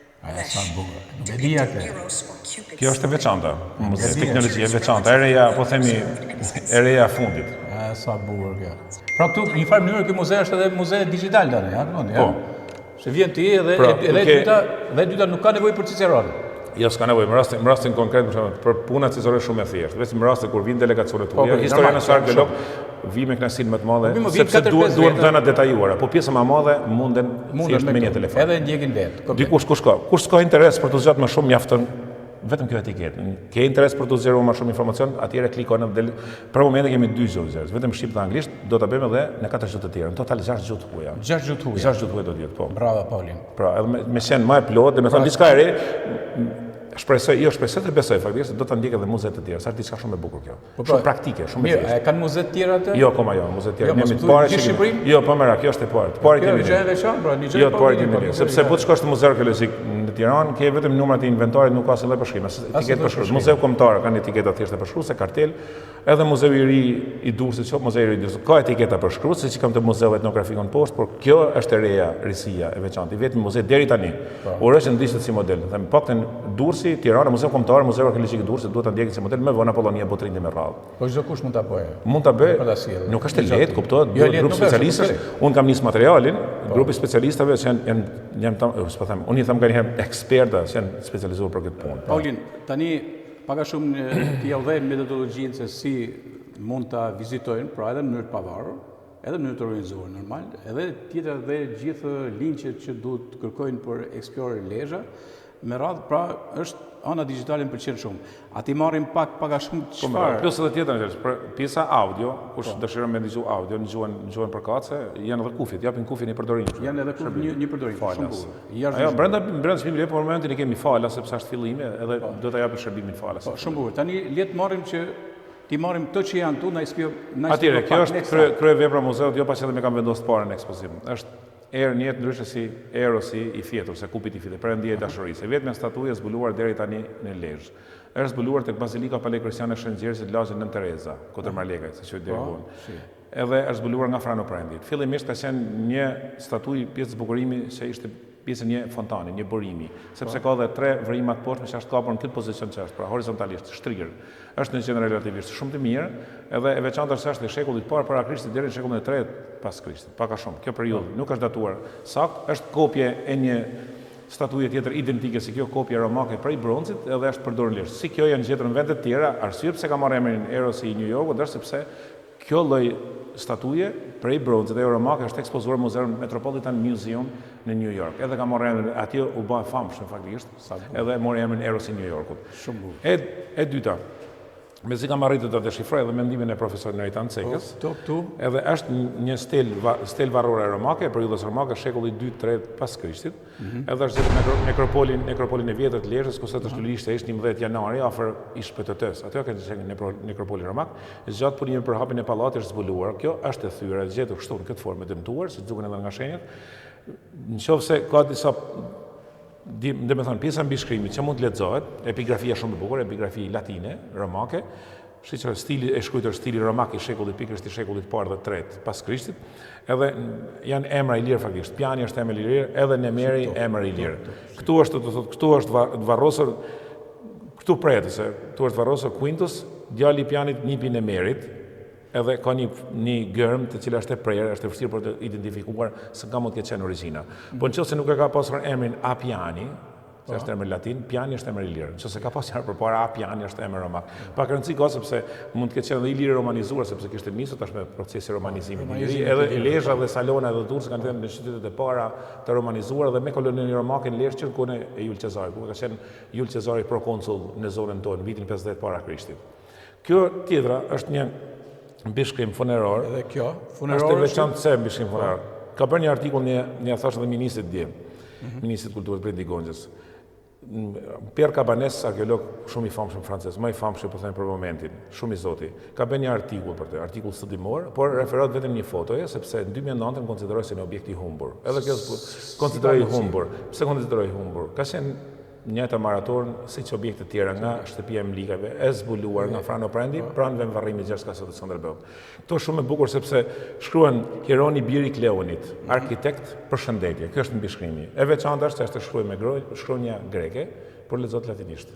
Kjo është e veçanta, teknologjia e veçanta, ereja, po themi, ereja fundit. Sa bukur kjo. Pra këtu në një farë mënyrë ky muze është edhe muze digital tani, ja, po. Se vjen ti edhe dyta nuk ka nevojë për Ciceronin. Jo, s'ka nevojë, në rastin konkret, për puna Cicerone shumë e thjeshtë. Vetëm në rastin kur vijnë delegacionet tuaja, historia e arkeolog vi me kënaqësinë më të madhe, sepse duhet dhëna detajuara, po pjesa më e madhe munden thjesht me një telefon. Edhe ndjekin vetë. Dikush kush ka interes për të zgjatur më shumë mjafton vetëm kjo etiketë. Ke interes për të zgjeruar më shumë informacion, atëherë klikon në për momentin kemi 2 gjuhë, vetëm shqip dhe anglisht, do ta bëjmë edhe në 4 gjuhë të tjera. Në total 6 gjuhë të huaja. 6 gjuhë të huaja. 6 gjuhë të huaja do të jetë, po. Bravo Paulin. Pra, edhe me qenë më e plotë, domethënë diçka e re, shpresoj të besoj faktikisht do ta ndjek edhe muzeet e tjera. Sa diçka shumë e bukur kjo. Shumë praktike, shumë e thjeshtë. Kanë muze të tjera atë? Jo, akoma jo, muze të tjera. Jemi të parë në Shqipëri. Jo, po mëra, kjo është e parë. Të parë kemi. Kjo është e veçantë, pra, Jo, të parë kemi. Sepse po të shkosh në muze arkeologjik në në Tiranë ke vetëm numrat e inventarit, nuk ka asnjë përshkrim, etiketë përshkruese. Muzeu Kombëtar kanë etiketa thjesht përshkruese, kartel. Edhe Muzeu i Ri i Durrësit, Muzeu i Ri i Durrësit ka etiketa përshkruese, siç kam të Muzeu Etnografik në poshtë, por kjo është e reja, risia e veçantë. Vetëm muze deri tani. Urojë ndiqet si model. Them paktën Durrësi, Tirana, Muzeu Kombëtar, Muzeu Arkeologjik i Durrësit duhet ta ndjekin si model, më vonë Apollonia Botrindi me radhë. Po çdo kush mund ta bëjë. Mund ta bëj. Nuk është e lehtë, kuptohet, grup specialistësh. Unë kam nis materialin, grupi specialistëve që unë i them kanjëherë eksperta që janë specializuar për këtë punë. Paulin, tani paka shumë t'i udhëhej metodologjinë se si mund ta vizitojnë, pra edhe në mënyrë të pavarur, edhe në mënyrë të organizuar normal, edhe tjetër dhe gjithë linqet që duhet kërkojnë për Explorer Lezhë, me radhë, pra është ana digjitale më pëlqen shumë. A ti marrim paka shumë çfarë? Plus edhe tjetër, pjesa audio, kush dëshiron me dëgju audio, dëgjojnë përkatëse, janë edhe kufjet, japin kufjen në përdorim. Janë edhe një përdorim shumë bukur. Ajo brenda çmimit për momentin i kemi fala sepse është fillimi edhe do ta japim shërbimin falas. Shumë bukur. Tani le të marrim që ti marrim këto që janë tu, na shpjegoj. Atëre, kjo është kryevepra e muzeut, jo pasi më kam vendosur parën në ekspozim. Është erë njëtë ndryshe si erosi i fjetur, se kupit i fjetur, perëndia e dashurisë. Vetëm statuje zbuluar deri tani në Lezhë. Është zbuluar tek Bazilika Palekristiane e Shënxjerësit, Lagje Nën Tereza, Kotërmarlekaj, se quhet deri vonë. Edhe është zbuluar nga Frano Prendi. Fillimisht ka qenë një statuj pjesë zbukurimi që ishte pjesë një fontani, një burimi, sepse ka edhe 3 vrimat poshtë që është kapur në këtë pozicion që është, pra horizontalisht, shtrirë. Është në gjendje relativisht shumë të mirë, edhe e veçantë është në shekullit parë para Krishtit deri në shekullin e 3 pas Krishtit. Pak a shumë. Kjo periudhë nuk është datuar saktë, është kopje e një statuje tjetër identike si kjo, kopje romake prej broncit, edhe është përdorur Lezhë. Si kjo janë gjetur në vende të tjera, arsye pse ka marrë emrin Erosi i New Yorkut, është sepse kjo lloj statuje prej broncit e romake është ekspozuar në Muzeun Metropolitan Museum në New York. Edhe ka marrë emrin, atje u bë famshëm faktikisht, edhe mori emrin Erosi i New Yorkut. Shumë bukur. E dyta, mezi kam arritur të deshifroj edhe mendimin e profesorit Neritan Cekës. Edhe është një stel varrore romake, periudhës romake, shekulli 2-3 pas Krishtit. Edhe është gjetur nekropolin e vjetër të Lezhës, ku sot është lulishte ishte 11 janari afër ish PTT-s. Aty ka qenë nekropolin romak. Gjatë punimit për hapjen e pallatit është zbuluar. Kjo është e thyer, është gjetur kështu në këtë formë dëmtuar, si duken edhe nga shenjat. Nëse ka disa dhe me thonë, pjesa mbi shkrimit që mund të lexohet, epigrafia shumë e bukur, epigrafi latine, romake, shiqë stili e shkruar stili romak i shekullit pikërisht i shekullit parë dhe tretë pas Krishtit, edhe janë emra i lirë faktikisht. Piani është emër i lirë, edhe Nemeri emër i lirë. Këtu është varrosur, këtu prehet se këtu është varrosur Quintus, djali i Pianit nipi Nemerit, edhe ka një gërm të cila është e prerë, është e vështirë për të identifikuar se nga mund të ketë qenë origjina. Po nëse nuk e ka pasur emrin Apiani, që është emër latin, Piani është emër i lirë. Nëse ka pasur përpara Apiani është emër romak. Pak rëndësi ka sepse mund të ketë qenë edhe i lirë romanizuar sepse kishte nisur tash me procesi romanizimi i lirë. Edhe Lezhë dhe Salona dhe Durrësi kanë qenë në qytetet e para të romanizuara dhe me koloninë romake në Lezhë që kohën e Jul Cezarit, ku ka qenë Jul Cezari prokonsul në zonën tonë vitin 50 para Krishtit. Kjo tjetra është një mbishkrim funeror. Edhe kjo, funeror është e veçantë se mbishkrim funeror. Ka bërë një artikull një thash edhe ministrit dje, ministrit kulturës Blendi Gonxhës. Pierre Cabanès, arkeolog shumë i famshëm francez, më i famshëm po them për momentin, shumë i zoti. Ka bërë një artikull për të, artikull studimor, por referohet vetëm një fotoje sepse në 2009 konsideroi se në objekt i humbur. Edhe kjo konsideroi humbur. Pse konsideroi humbur? Ka qenë njëta maraton siç objekte tjera nga shtëpia e Mlikave, e zbuluar nga Frano Prendi, pranë vendvarrimit Gjerskasot të Skënderbeu. Kto shumë e bukur sepse shkruan Hieroni biri i Kleonit, arkitekt, përshëndetje. Kjo është mbishkrimi. E veçantë është se është shkruar me shkronja greke, por lexohet latinisht.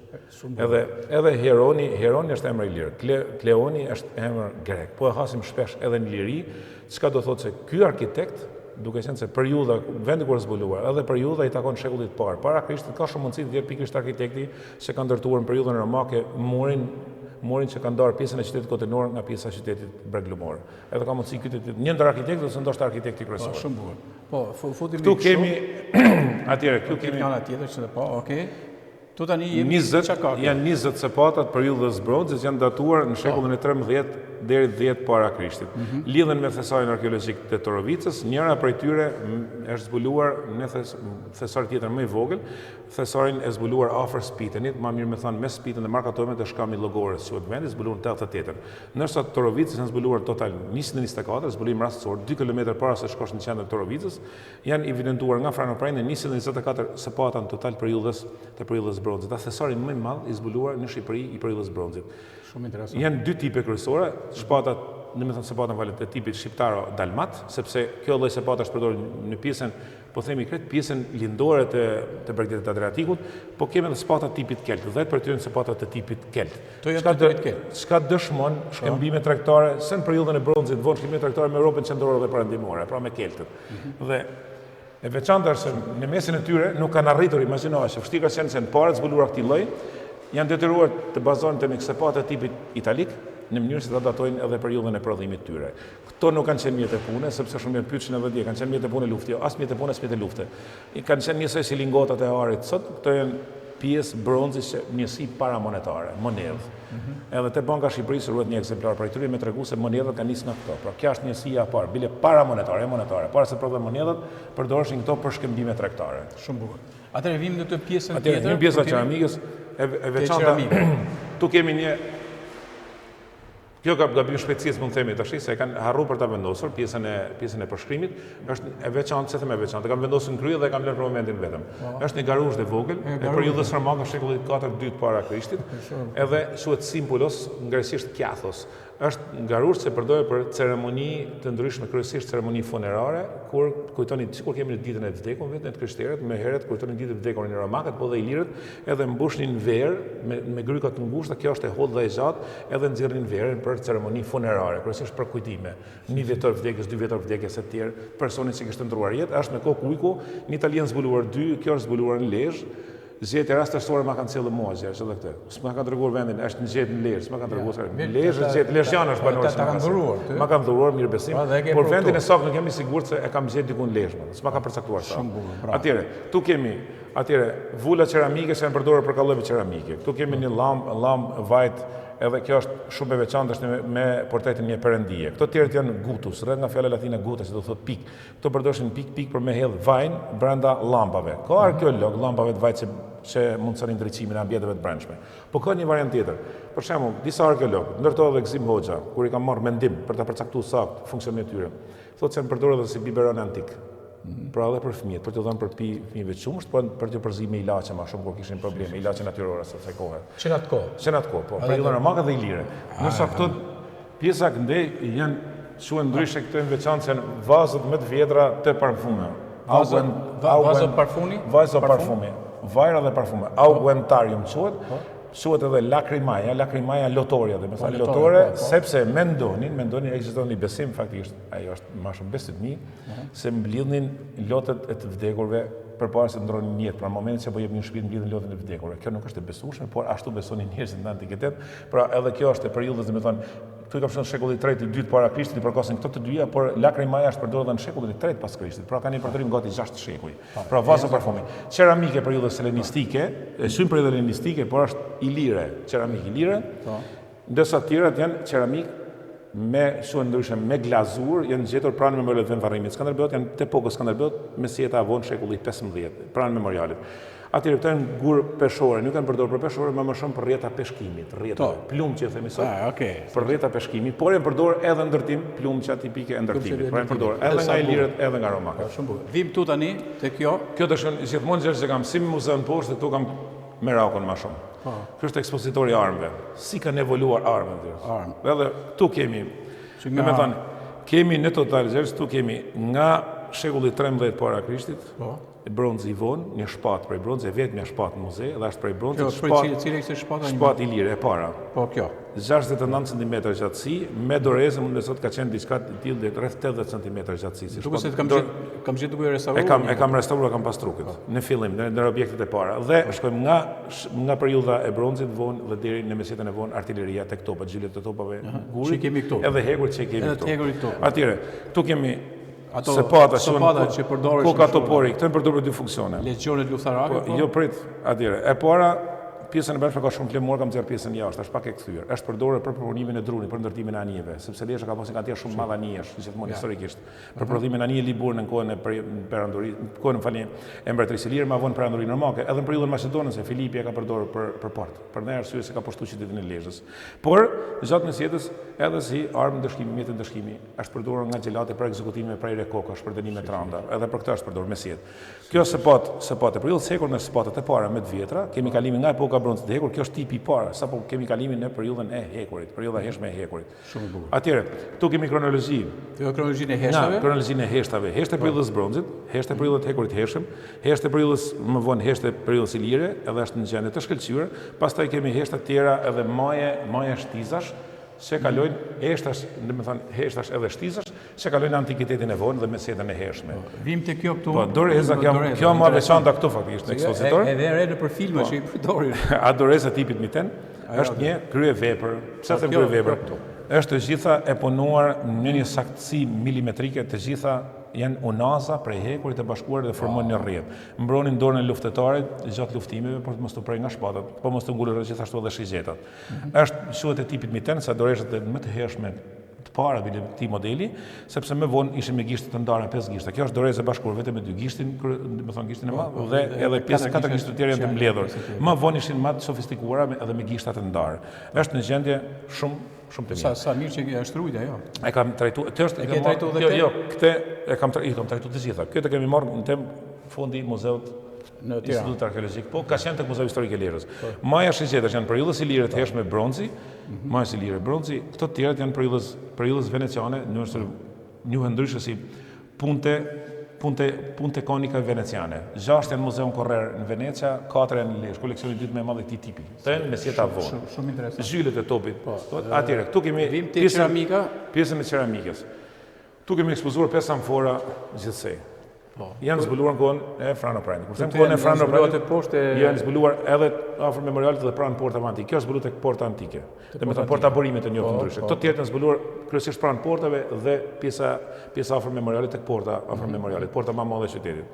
Edhe Hieroni është emër i lirë, Kleoni është emër grek. Po e hasim shpesh edhe në liri, çka do thotë se ky arkitekt duke qenë se periudha vendi kur zbuluar, edhe periudha i takon shekullit të parë. Para Krishtit ka shumë mundësi të jetë pikërisht arkitekti që ka ndërtuar në periudhën romake murin që ka ndarë pjesën e qytetit kotenor nga pjesa e qytetit breglumor. Edhe ka mundësi një ndër arkitektë ose ndoshta arkitekti kryesor. Shumë bukur. Po, futemi këtu kemi atëre, këtu kemi ana tjetër që po, okay. Tu tani janë 20 sepatat periudhës bronzit janë datuar në shekullin e 13 deri 10 para Krishtit. Lidhen me thesarin arkeologjik të Torovicës, njëra prej tyre është zbuluar në thesar tjetër më i vogël, thesarin e zbuluar afër Spitenit, më mirë me thënë mes Spiten dhe markatorëve të shkami Llogorës, quhet vendi, zbuluar në 88-ën. Ndërsa Torovicës janë zbuluar total 124, zbulim rastësor 2 kilometër para se shkosh në qendër të Torovicës, janë evidentuar nga Franoprajnë 124 sepata në total të periudhës bronzit. Thesari më i madh i zbuluar në Shqipëri i periudhës bronzit. Shumë interesant. Janë dy tipe kryesore, shpatat, domethënë sepata valet e tipit shqiptaro-dalmat, sepse kjo lloj sepata është përdorur në pjesën, po themi këtë pjesën lindore të Bregdetit të Adriatikut, po kemi edhe sepata tipit kelt, 10 për tyre sepata të tipit kelt. To janë të tipit kelt. Çka dëshmon shkëmbime tregtare, se në periudhën e bronzit vonë shkëmbime tregtare me Europën qendrore dhe perëndimore, pra me keltët. Dhe e veçanta është se në mesin e tyre nuk kanë arritur, imagjinoje, se vështirë kanë se në parë zbuluar këtij lloji, janë detyruar të bazohen te sepata tipit italik, në mënyrë se ta datojnë edhe periudhën e prodhimit të tyre. Këto nuk kanë qenë mjet e pune, sepse shumë janë pyetën edhe dje, kanë qenë mjet e pune lufte, as mjet e pune, as mjet e lufte. Kanë qenë njësoj si lingotat e arit. Sot këto janë pjesë bronzi që njësi paramonetare, monedhë. Edhe te Banka e Shqipërisë ruhet një ekzemplar prej tyre me tregu se monedhat kanë nisë nga këto. Pra kjo është njësia e parë, bile paramonetare, monetare. Para se prodhen monedhat, përdoreshin këto për shkëmbime tregtare. Shumë bukur. Atëherë vim në të pjesën tjetër. Atëherë, në pjesa keramikës e veçanta. Tu kemi një Kjo ka gabim shpejtësisë, mund të themi tash, se e kanë harruar për ta vendosur pjesën e përshkrimit, është e veçantë, se them e veçantë, e kanë vendosur në krye dhe e kanë lënë për momentin vetëm. Është një garuzh e vogël, e periudhës romane shekullit 4-2 para Krishtit, edhe quhet simbolos, ngresisht kjathos. Është garuzh që përdoret për ceremoni të ndryshme, kryesisht ceremoni funerare, kur kujtoni sikur kemi në ditën e vdekur vetë të krishterët, më herët kujtonin ditën e vdekur në romakët, po dhe ilirët, edhe mbushnin verë me gryka të ngushta, kjo është e hollë dhe e gjatë, edhe nxjerrin verën për ceremoni funerare, kryesisht për kujtime. 1 vjetor vdekjes, 2 vjetor vdekjes e tjerë, personit që kishte ndruar jetë, është me kokë ujku, në Itali janë zbuluar 2, kjo është zbuluar në Lezhë. Zgjedhje rastësore ma kanë cellë mua zgjedhje edhe këtë. S'ma kanë treguar vendin, është në gjetë në Lezhë, s'ma kanë treguar. Lezhë zgjedhje, Lezhjan është banor. Ta kanë dhuruar. Ma kanë dhuruar mirë besim, por vendin e saktë nuk jam i sigurt se e kam gjetë diku në Lezhë. S'ma ka përcaktuar sa. Atëre, tu kemi vula ceramike që janë përdorur për kallëve ceramike. Tu kemi një llamp vajt, edhe kjo është shumë e veçantë, është me portretin një perëndie. Këto tjerët janë gutus, rreth nga fjala latine guta, që do thotë pik. Këto përdorshin pik për me hedh vajin brenda llampave. Ka arkeolog llampave të vajit që mund të sërin ndriçimin e ambjeteve të brendshme. Po ka një variant tjetër. Për shembull, disa arkeologë, ndërtohet edhe Gzim Hoxha, kur i ka marrë mendim për ta përcaktuar saktë funksionin e tyre, thotë se janë përdorur edhe si biberon antik. Pra edhe për fëmijët, për të dhënë për fëmijëve të qumësht, por për të përzier me ilaçe më shumë kur kishin probleme, ilaçe natyrore sa kësaj kohe. Që në atë kohë, po, periudhën romake dhe ilire. Ndërsa këto pjesa këndej janë quhen ndryshe këto në veçantë janë vazët më të vjetra të parfume. Vazët parfumi? Vazët parfumi. Vajra dhe parfume. Augmentarium quhet edhe lacrimaja lotoria, dhe me thënë lotore, sepse mendonin, ekziston një besim, faktikisht, ajo është më shumë besimni, se mblidhnin lotët e të vdekurve përpara se ndronin jetë, pra në momentin që po jep një shtëpi mblidhin lotën e vdekurve. Kjo nuk është e besueshme, por ashtu besonin njerëzit në antikitet. Pra edhe kjo është e periudhës, domethënë, këtu ka qenë shekulli 3-2 para Krishtit, i përkasin këto të dyja, por lacrimaja është përdorur edhe në shekullin e 3 pas Krishtit. Pra kanë një përdorim gati 6 shekuj. Pra vazo parfumi. Ceramike periudhës helenistike, shumë periudhë helenistike, por është ilire, ceramik ilire. Ndërsa të tjerat janë ceramik me shumë ndryshe me glazur, janë gjetur pranë memorialit vend varrimit Skënderbeut, janë të epokës Skënderbeut, mesjeta vonë shekulli 15, pranë memorialit. Atyre këto janë gur peshore, nuk kanë përdorur për peshore, më shumë për rrjeta peshkimit, rrjeta plumë që themi sot. Për rrjeta peshkimit, por janë përdorur edhe ndërtim, plumë tipike e ndërtimit. Pra janë përdorur edhe nga ilirët, edhe nga romakët. Vim këtu tani te kjo. Kjo të shon gjithmonë gjerë që kam si muzeon poshtë, këtu kam merakun më shumë. Kjo është ekspozitori i armëve. Si kanë evoluar armët. Edhe këtu kemi, me thënë, kemi në total gjerë, këtu kemi nga shekulli 13 para Krishtit, bronzi i vonë, një shpatë prej bronzi, e vetë një shpatë në muze, dhe është prej bronzi, shpatë i lire, e para. Po, kjo. 69 cm gjatësi, me doreze mund nësot ka qenë diçka të tillë dhe rreth 80 cm gjatësi. Duke se kam gjetë duke restauruar. E kam restauruar, kam pas trukit, në fillim, në objektet e para. Dhe shkojmë nga periudha e bronzit vonë dhe deri në mesjetën e vonë artilleria tek topat, gjiljet e topave gurit, edhe hegur që kemi këtu. Atyre, këtu kemi sepata që përdorin koka topori, këto janë përdorur për dy funksione. Legionet luftharake. Jo prit, atyre. E para pjesën e brendshme ka shumë klemor, kam nxjerr pjesën jashtë, është pak e kthyer. Është përdorur për prodhimin e drunit, për ndërtimin e anijeve, sepse lesha ka pasur kantite shumë madh anijesh, gjithmonë historikisht. Për prodhimin e anije Liburë në kohën e perandorisë, kohën e mbretërisë lirë, ma vonë perandorinë normale, edhe në periudhën maqedonase Filipi e ka përdorur për port. Për ndaj arsye se ka poshtuar qytetin e Lezhës. Por gjatë mesjetës edhe si armë ndëshkimi, mjet ndëshkimi, është përdorur nga xhelati për ekzekutime prej rekokash, për dënime të rënda, edhe për këtë është përdorur mesjet. Kjo sepat e periudhës hekur në sepatet e para me të vjetra, kemi kalimin nga epoka bronzit e hekur, kjo është tipi i parë, sapo kemi kalimin në periudhën e hekurit, periudha e hershme e hekurit. Shumë e bukur. Atëherë, këtu kemi kronologji. Kronologjinë e heshtave? Kronologjinë e heshtave, heshtë e periudhës bronzit, heshtë e periudhës hekurit hershëm, heshtë e periudhës më vonë heshtë e periudhës ilire, edhe është në gjendje të shkëlqyer, pastaj kemi heshta të tjera edhe maje shtizash, që kalojnë heshtash edhe shtizash, që kalojnë antikitetin e vonë dhe mesetën e hershme. Vim të kjo këtu. Po, doreza, kjo ma veçanta këtu faktikisht në ekspozitor. Edhe re në për filma që i përdorin. A doreza tipit miten, është një krye vepër, pse them krye vepër? Është të gjitha e punuar në një saktësi milimetrike, të gjitha janë unaza prej hekurit e bashkuar dhe formojnë një rrjet. Mbronin dorën e luftetarit gjatë luftimeve për të mos të prej nga shpatat, po mos të ngulur gjithashtu edhe shigjetat. Është quhet e tipit miten, sa dorezat më të hershme të para të këtij modeli, sepse më vonë ishin me gishte të ndara 5 gishta. Kjo është dorezë e bashkuar vetëm me 2 gishtin, do të thonë gishtin e madh dhe edhe pjesë 4 gishte të tjera janë të mbledhur. Më vonë ishin më të sofistikuara edhe me gishta të ndarë. Është në gjendje shumë të mirë. Sa mirë që e shtrujt ajo. E kam trajtuar, e kam trajtuar edhe jo, këtë e kam trajtuar të gjitha. Këtë kemi marrë në temë fondi muzeut në Institutit Arkeologjik, po ka qenë tek Muzeu Historik i Lezhës. Maja shigjetash janë periudhës ilire të hershme bronzi, maja ilire bronzi, këto të tjerat janë periudhës veneciane, njohen ndryshe si punte konika veneciane. 6 janë Muzeum Correr në Venecia, 4 janë në Lezhë, koleksioni dytë më i madh i këtij tipi. Të janë mesjeta vonë. Shumë interesant. Zhylet e topit. Atëherë, këtu kemi pjesën e ceramikës. Tu kemi ekspozuar 5 amfora gjithsej. Janë zbuluar në kohën e Frano Prendit. Kur them kohën e Frano Prendit, janë zbuluar edhe afër memorialit dhe pranë portave antike. Kjo është zbuluar tek porta antike. Domethënë porta burimit të njohur ndryshe. Këto tjerë janë zbuluar kryesisht pranë portave dhe pjesa afër memorialit tek porta afër memorialit, porta më e madhe e qytetit.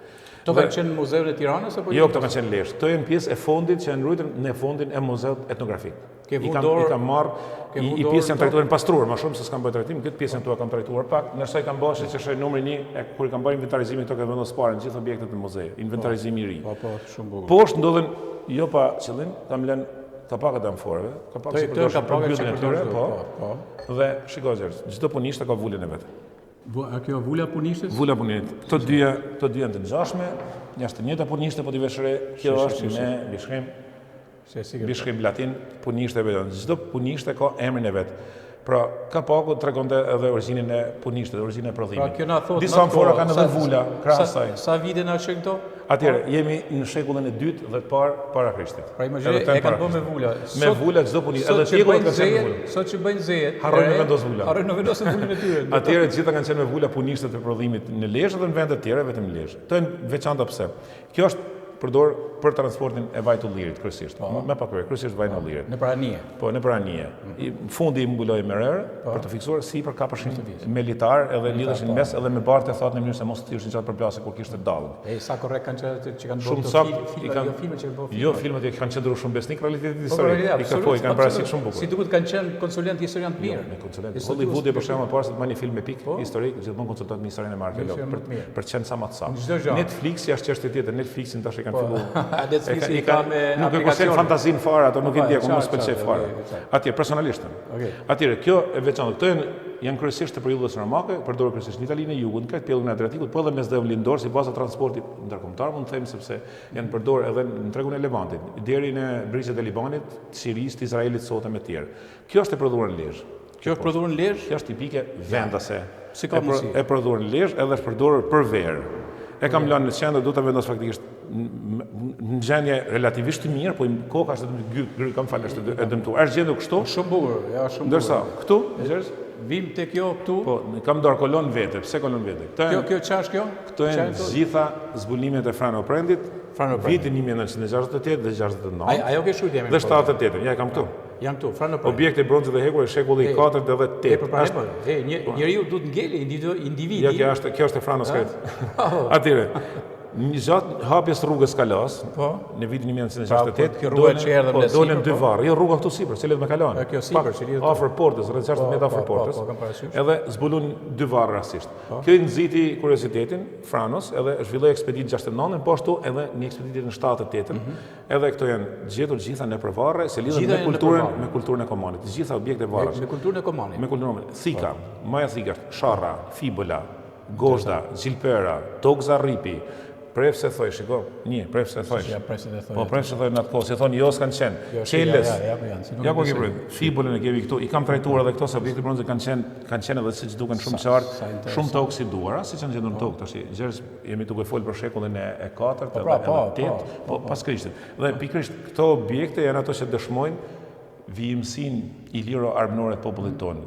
Këto kanë qenë në Muzeun e Tiranës apo jo? Këto kanë qenë në Lezhë. Këto janë pjesë e fondit që janë ruajtur në fondin e Muzeut Etnografik. I kam marrë i pjesë janë trajtuar në pastruar, më shumë se s'kam bërë trajtim, këtë pjesën këtu kam trajtuar pak, ndërsa i kam bërë që është numri 1 kur i kam bërë inventarizimin këto këtë vendosur parë në gjithë objektet e muzeut, inventarizimi i ri. Po, shumë bukur. Poshtë ndodhen jo pa qëllim, kam lënë kapakat e amforeve, kapakat që përdorën e tyre, po. Dhe shikoj çdo punishtë ka vulën e vet. A kjo vula punishtes? Vula punishtes. Këto dy janë të ngjashme, janë të njëjta punishte, po diverse. Kjo është me bishkrim latin, punishteve janë. Çdo punishte ka emrin e vet. Pra, kapaku tregonte edhe origjinën e punishtes, origjinën e prodhimit. Disa amfora kanë edhe vula krahas saj. Sa vite na shën këto? Atëherë, jemi në shekullin e 2 dhe të parë para Krishtit. Pra imagjino e kanë bërë me vula. Me vula çdo punishte, edhe tjekullat kanë qenë me vula. Sot që bëjnë zejet, harrojnë në vendos vula. Harrojnë në vendos vulën e tyre. Atëherë gjithë kanë qenë me vula punishtet e prodhimit në Lezhë dhe në vende të tjera vetëm në Lezhë. Këto janë veçanta pse? Kjo është përdor për transportin e vajit ullirit kryesisht. Me pakëre, kryesisht vajin ullirit. Në pranije. Po, në pranije. Fundi i mbuloi me rër për të fiksuar sipër kapëshin me litar edhe lidheshin mes edhe me bartë e thatë në mënyrë se mos të thjeshin gjatë përplasje kur kishte dallën. Sa korrekt kanë qenë që kanë bërë filma që bëu. Jo, filmat kanë qenë shumë besnik realitetit historik. I kanë paraqitur shumë bukur. Si duket kanë qenë konsulent historian të mirë. Me konsulent. Hollywoodi për shembull para se të marrë një film epik historik, gjithmonë konsultant me historinë e arkeolog për të qenë sa më të saktë. Netflix është çështje tjetër. Netflixin tash e kanë filluar. Nuk e kushtojnë fantazinë fare, ato nuk i di, mos pëlqej fare. Atje personalisht. Atëherë kjo e veçantë. Këto janë kryesisht të periudhës romake, përdoren kryesisht në Italinë e Jugut, në pellgun e Adriatikut, po edhe mes dhe lindor si baza transporti ndërkombëtar, mund të them sepse janë përdorur edhe në tregun e Levantit, deri në brigjet e Libanit, Sirisë, Izraelit sot e me tjerë. Kjo është e prodhuar në Lezhë. Kjo është prodhuar në Lezhë? Kjo është tipike vendase. Si ka mundësi? E prodhuar në Lezhë edhe është përdorur për verë. E kam lënë në qendër, do ta vendos faktikisht në gjendje relativisht të mirë, po koka është kam falësh e dëmtuar. Është gjendur kështu? Shumë bukur, ja shumë bukur. Ndërsa këtu, vim te kjo këtu. Po, kam dorë kolon vete. Pse kolon vete? Kjo ç'është kjo? Këto janë të gjitha zbulimet e Frano Prendit. Vitin 1968 dhe 69. Ajo ke shkruajtur jemi. Dhe 78. Ja kam këtu. Jam këtu, Frano Prendit. Objekti bronzit dhe hekur e shekulli 4 dhe 8. Njeriu duhet ngelë individi. Ja, kjo është e Frano skret. Atëre. Gjatë hapjes rrugës Kalas, në vitin 1968, dolën dy varre, jo rruga këtu sipër, që lidh me Kalan. Afër portës, rreth 60 metra afër portës. Edhe zbulun dy varre rastisht. Kjo i nxiti kuriozitetin Franos, edhe zhvilloi ekspeditë 69-ën, po ashtu edhe një ekspeditë në 78-ën. Edhe këto janë gjetur gjitha në varre, se lidhen me kulturën e Komanit. Të gjitha objekte varrash. Me kulturën e Komanit. Me kulturën e Komanit. Thika, Maja Thikasht, Sharra, Fibola, Gozhda, Gjilpera, Togza Ripi, prefse thoj, shiko, prefse thoj. Po, prefse thoj në atë kohë, si thonë, jo s'kanë qenë. Qeles, ja ku ke prejtë, Fibolën e kemi këtu, i kam trajtuar edhe këto, se objekte bronze kanë qenë edhe si që duken shumë qartë, shumë të oksiduara, si që në gjendur në tokë, tash, gjerës jemi duke folë për shekullin e 4, edhe 8, po pas Krishtit. Dhe pikrisht, këto objekte janë ato që dëshmojnë vijimësin i liro armënore të popullit tonë.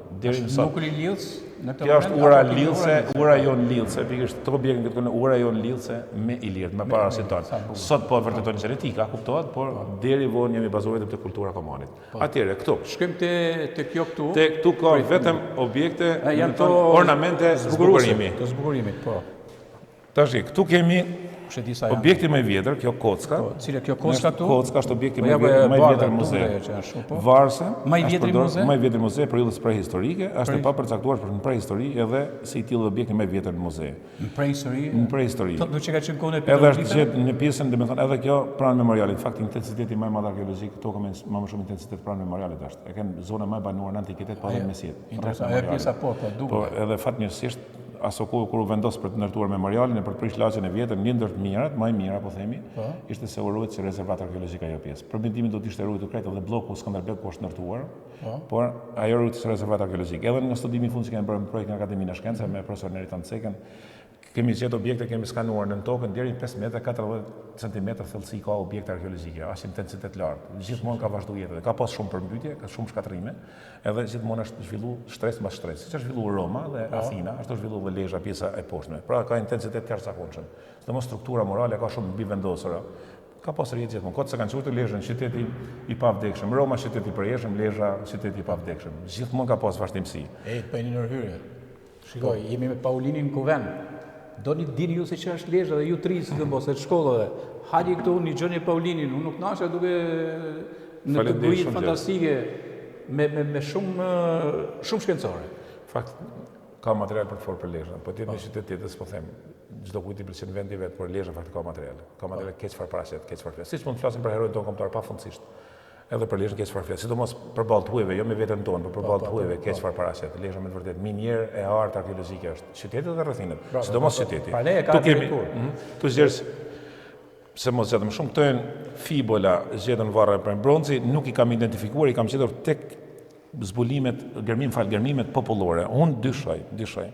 Nukli Lillës? Kjo është ura Lillëse, ura jonë Lillëse, pikrisht të objektin këtë kënë ura jonë Lillëse me Ilirët, me para si tonë. Sot po vërtetojnë gjenetika, kuptohet, por deri vonë jemi bazuar te kultura Komanit. Atëherë, këtu. Shkojmë te kjo këtu. Te këtu ka vetëm objekte, ornamente zbukurimi. Të zbukurimit, po. Tash, këtu kemi objekti më i vjetër, kjo kocka. Cila kjo kocka këtu? Kocka është objekti më i vjetër muze. Varse, më i vjetër muze? Më i vjetër muze periudhës prehistorike, është e papërcaktuar për në prehistori edhe si i tillë objekti më i vjetër muze. Në prehistori? Në prehistori. Do që ka qenë kohën e edhe është gjetë në pjesën, domethënë edhe kjo pranë memorialit. Në fakt intensiteti më i madh arkeologjik këto ka më shumë intensitet pranë memorialit është. E kanë zona më e banuar në antikitet pa edhe mesjet. Interesant. Ajo pjesa po duket. Po edhe fatmirësisht aso kur u vendos për të ndërtuar memorialin e për të prish lagjen e vjetër, një ndër të mirat, më e mira po themi, ishte se u ruhet si rezervat arkeologjik ajo pjesë. Përmendimi do të ishte ruajtur krejt edhe bloku Skënderbeu ku është ndërtuar, por ajo ruhet si rezervat arkeologjik. Edhe në studimi i fundit që kemi bërë në projektin e Akademinë e Shkencave me profesor Neritan Cekën, kemi gjetur objekte, kemi skanuar në tokën deri 5 metra 40 cm thellësi ka objekte arkeologjike, as intensitet lartë. Gjithmonë ka vazhduar jetë, ka pas shumë përmbytje, ka shumë shkatrime, edhe gjithmonë është zhvilluar stres mbas stres. Siç është zhvilluar Roma dhe Athina, ashtu është zhvilluar dhe Lezhë pjesa e poshtme. Pra ka intensitet të jashtëzakonshëm. Sidomos struktura morale ka shumë mbivendosura. Ka pasur jetë gjithmonë. Kot se kanë thurë Lezhën qyteti i pavdekshëm, Roma qyteti i përjeshëm, Lezhë qyteti i pavdekshëm. Gjithmonë ka pas vazhdimsi. Po një ndërhyrje. Shikoj, jemi me Paulinin Kuven. Doni dini ju se që është Lezhë dhe ju tri si të mbosë të shkollave. Hadi këtu një gjëni Paulinin, unë nuk nasha duke në të bujit fantastike me shumë shkencore. Fakt, ka material për të folur për Lezhën, po tjetë një qytet tjetës, po them, çdo kujt i pëlqen vendi vet, por Lezhë fakt ka material. Ka material keq farparaqet, keq farflet. Siç mund të flasim për herojnë tonë kombëtar pafundësisht. Edhe për Lezhën keq farflet. Sidomos përballë huajve, jo me veten tonë, por përballë huajve keq farparaqet. Lezhë me të vërtetë minjer e artë arkeologjike është. Qytetet dhe rrethinat. Sidomos qyteti. Tu kemi tu zgjerës se mos zgjedhëm shumë këto janë Fibola, zgjedhën varre për bronzi, nuk i kam identifikuar, i kam gjetur tek zbulimet, gërmimet popullore. Unë dyshoj.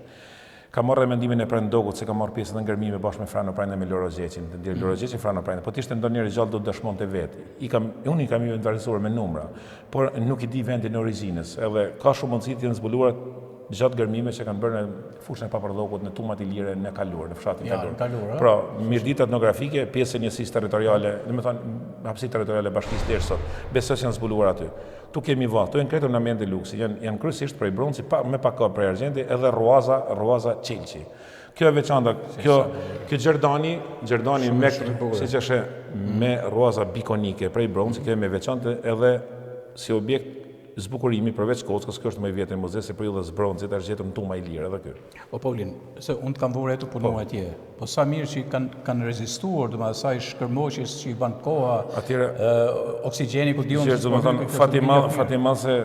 Kam marrë mendimin e Prendokut se kam marrë pjesë në ngërmime bashkë me Frano Prajnë dhe me Loro Gjeqin. Loro Gjeqin, Frano Prajnë. Po t'ishte ndonjëri gjallë do të dëshmonte vetë. Unë i kam inventarizuar me numra, por nuk i di vendin e origjinës. Edhe ka shumë mundësi të jenë zbuluar gjatë gërmime që kanë bërë në fushën e Papardhokut, në Tumat i Lire, në Kalur, në fshatin Kalur. Pra, mirëditë etnografike, pjesë e njësisë territoriale, domethënë hapësi territoriale bashkisë deri sot, besoj se janë zbuluar aty. Tu kemi vallë, tu janë kretë ornamente luksi, janë kryesisht prej bronzi, me pak ka prej argjendi, edhe ruaza Çelçi. Kjo e veçanta, kjo Gjerdani me siç është me ruaza bikonike prej bronzi, kjo me veçantë edhe si objekt zbukurimi përveç kockës, kjo është më i vjetër muze se periudha e bronzit është gjetur në Tuma i Lirë edhe ky. O Paulin, se unë kam vurë etu punu atje. Po sa mirë që kanë rezistuar, domethënë asaj shkërmoqjes që i ban koha, oksigjeni ku diun. Domethënë Fatima se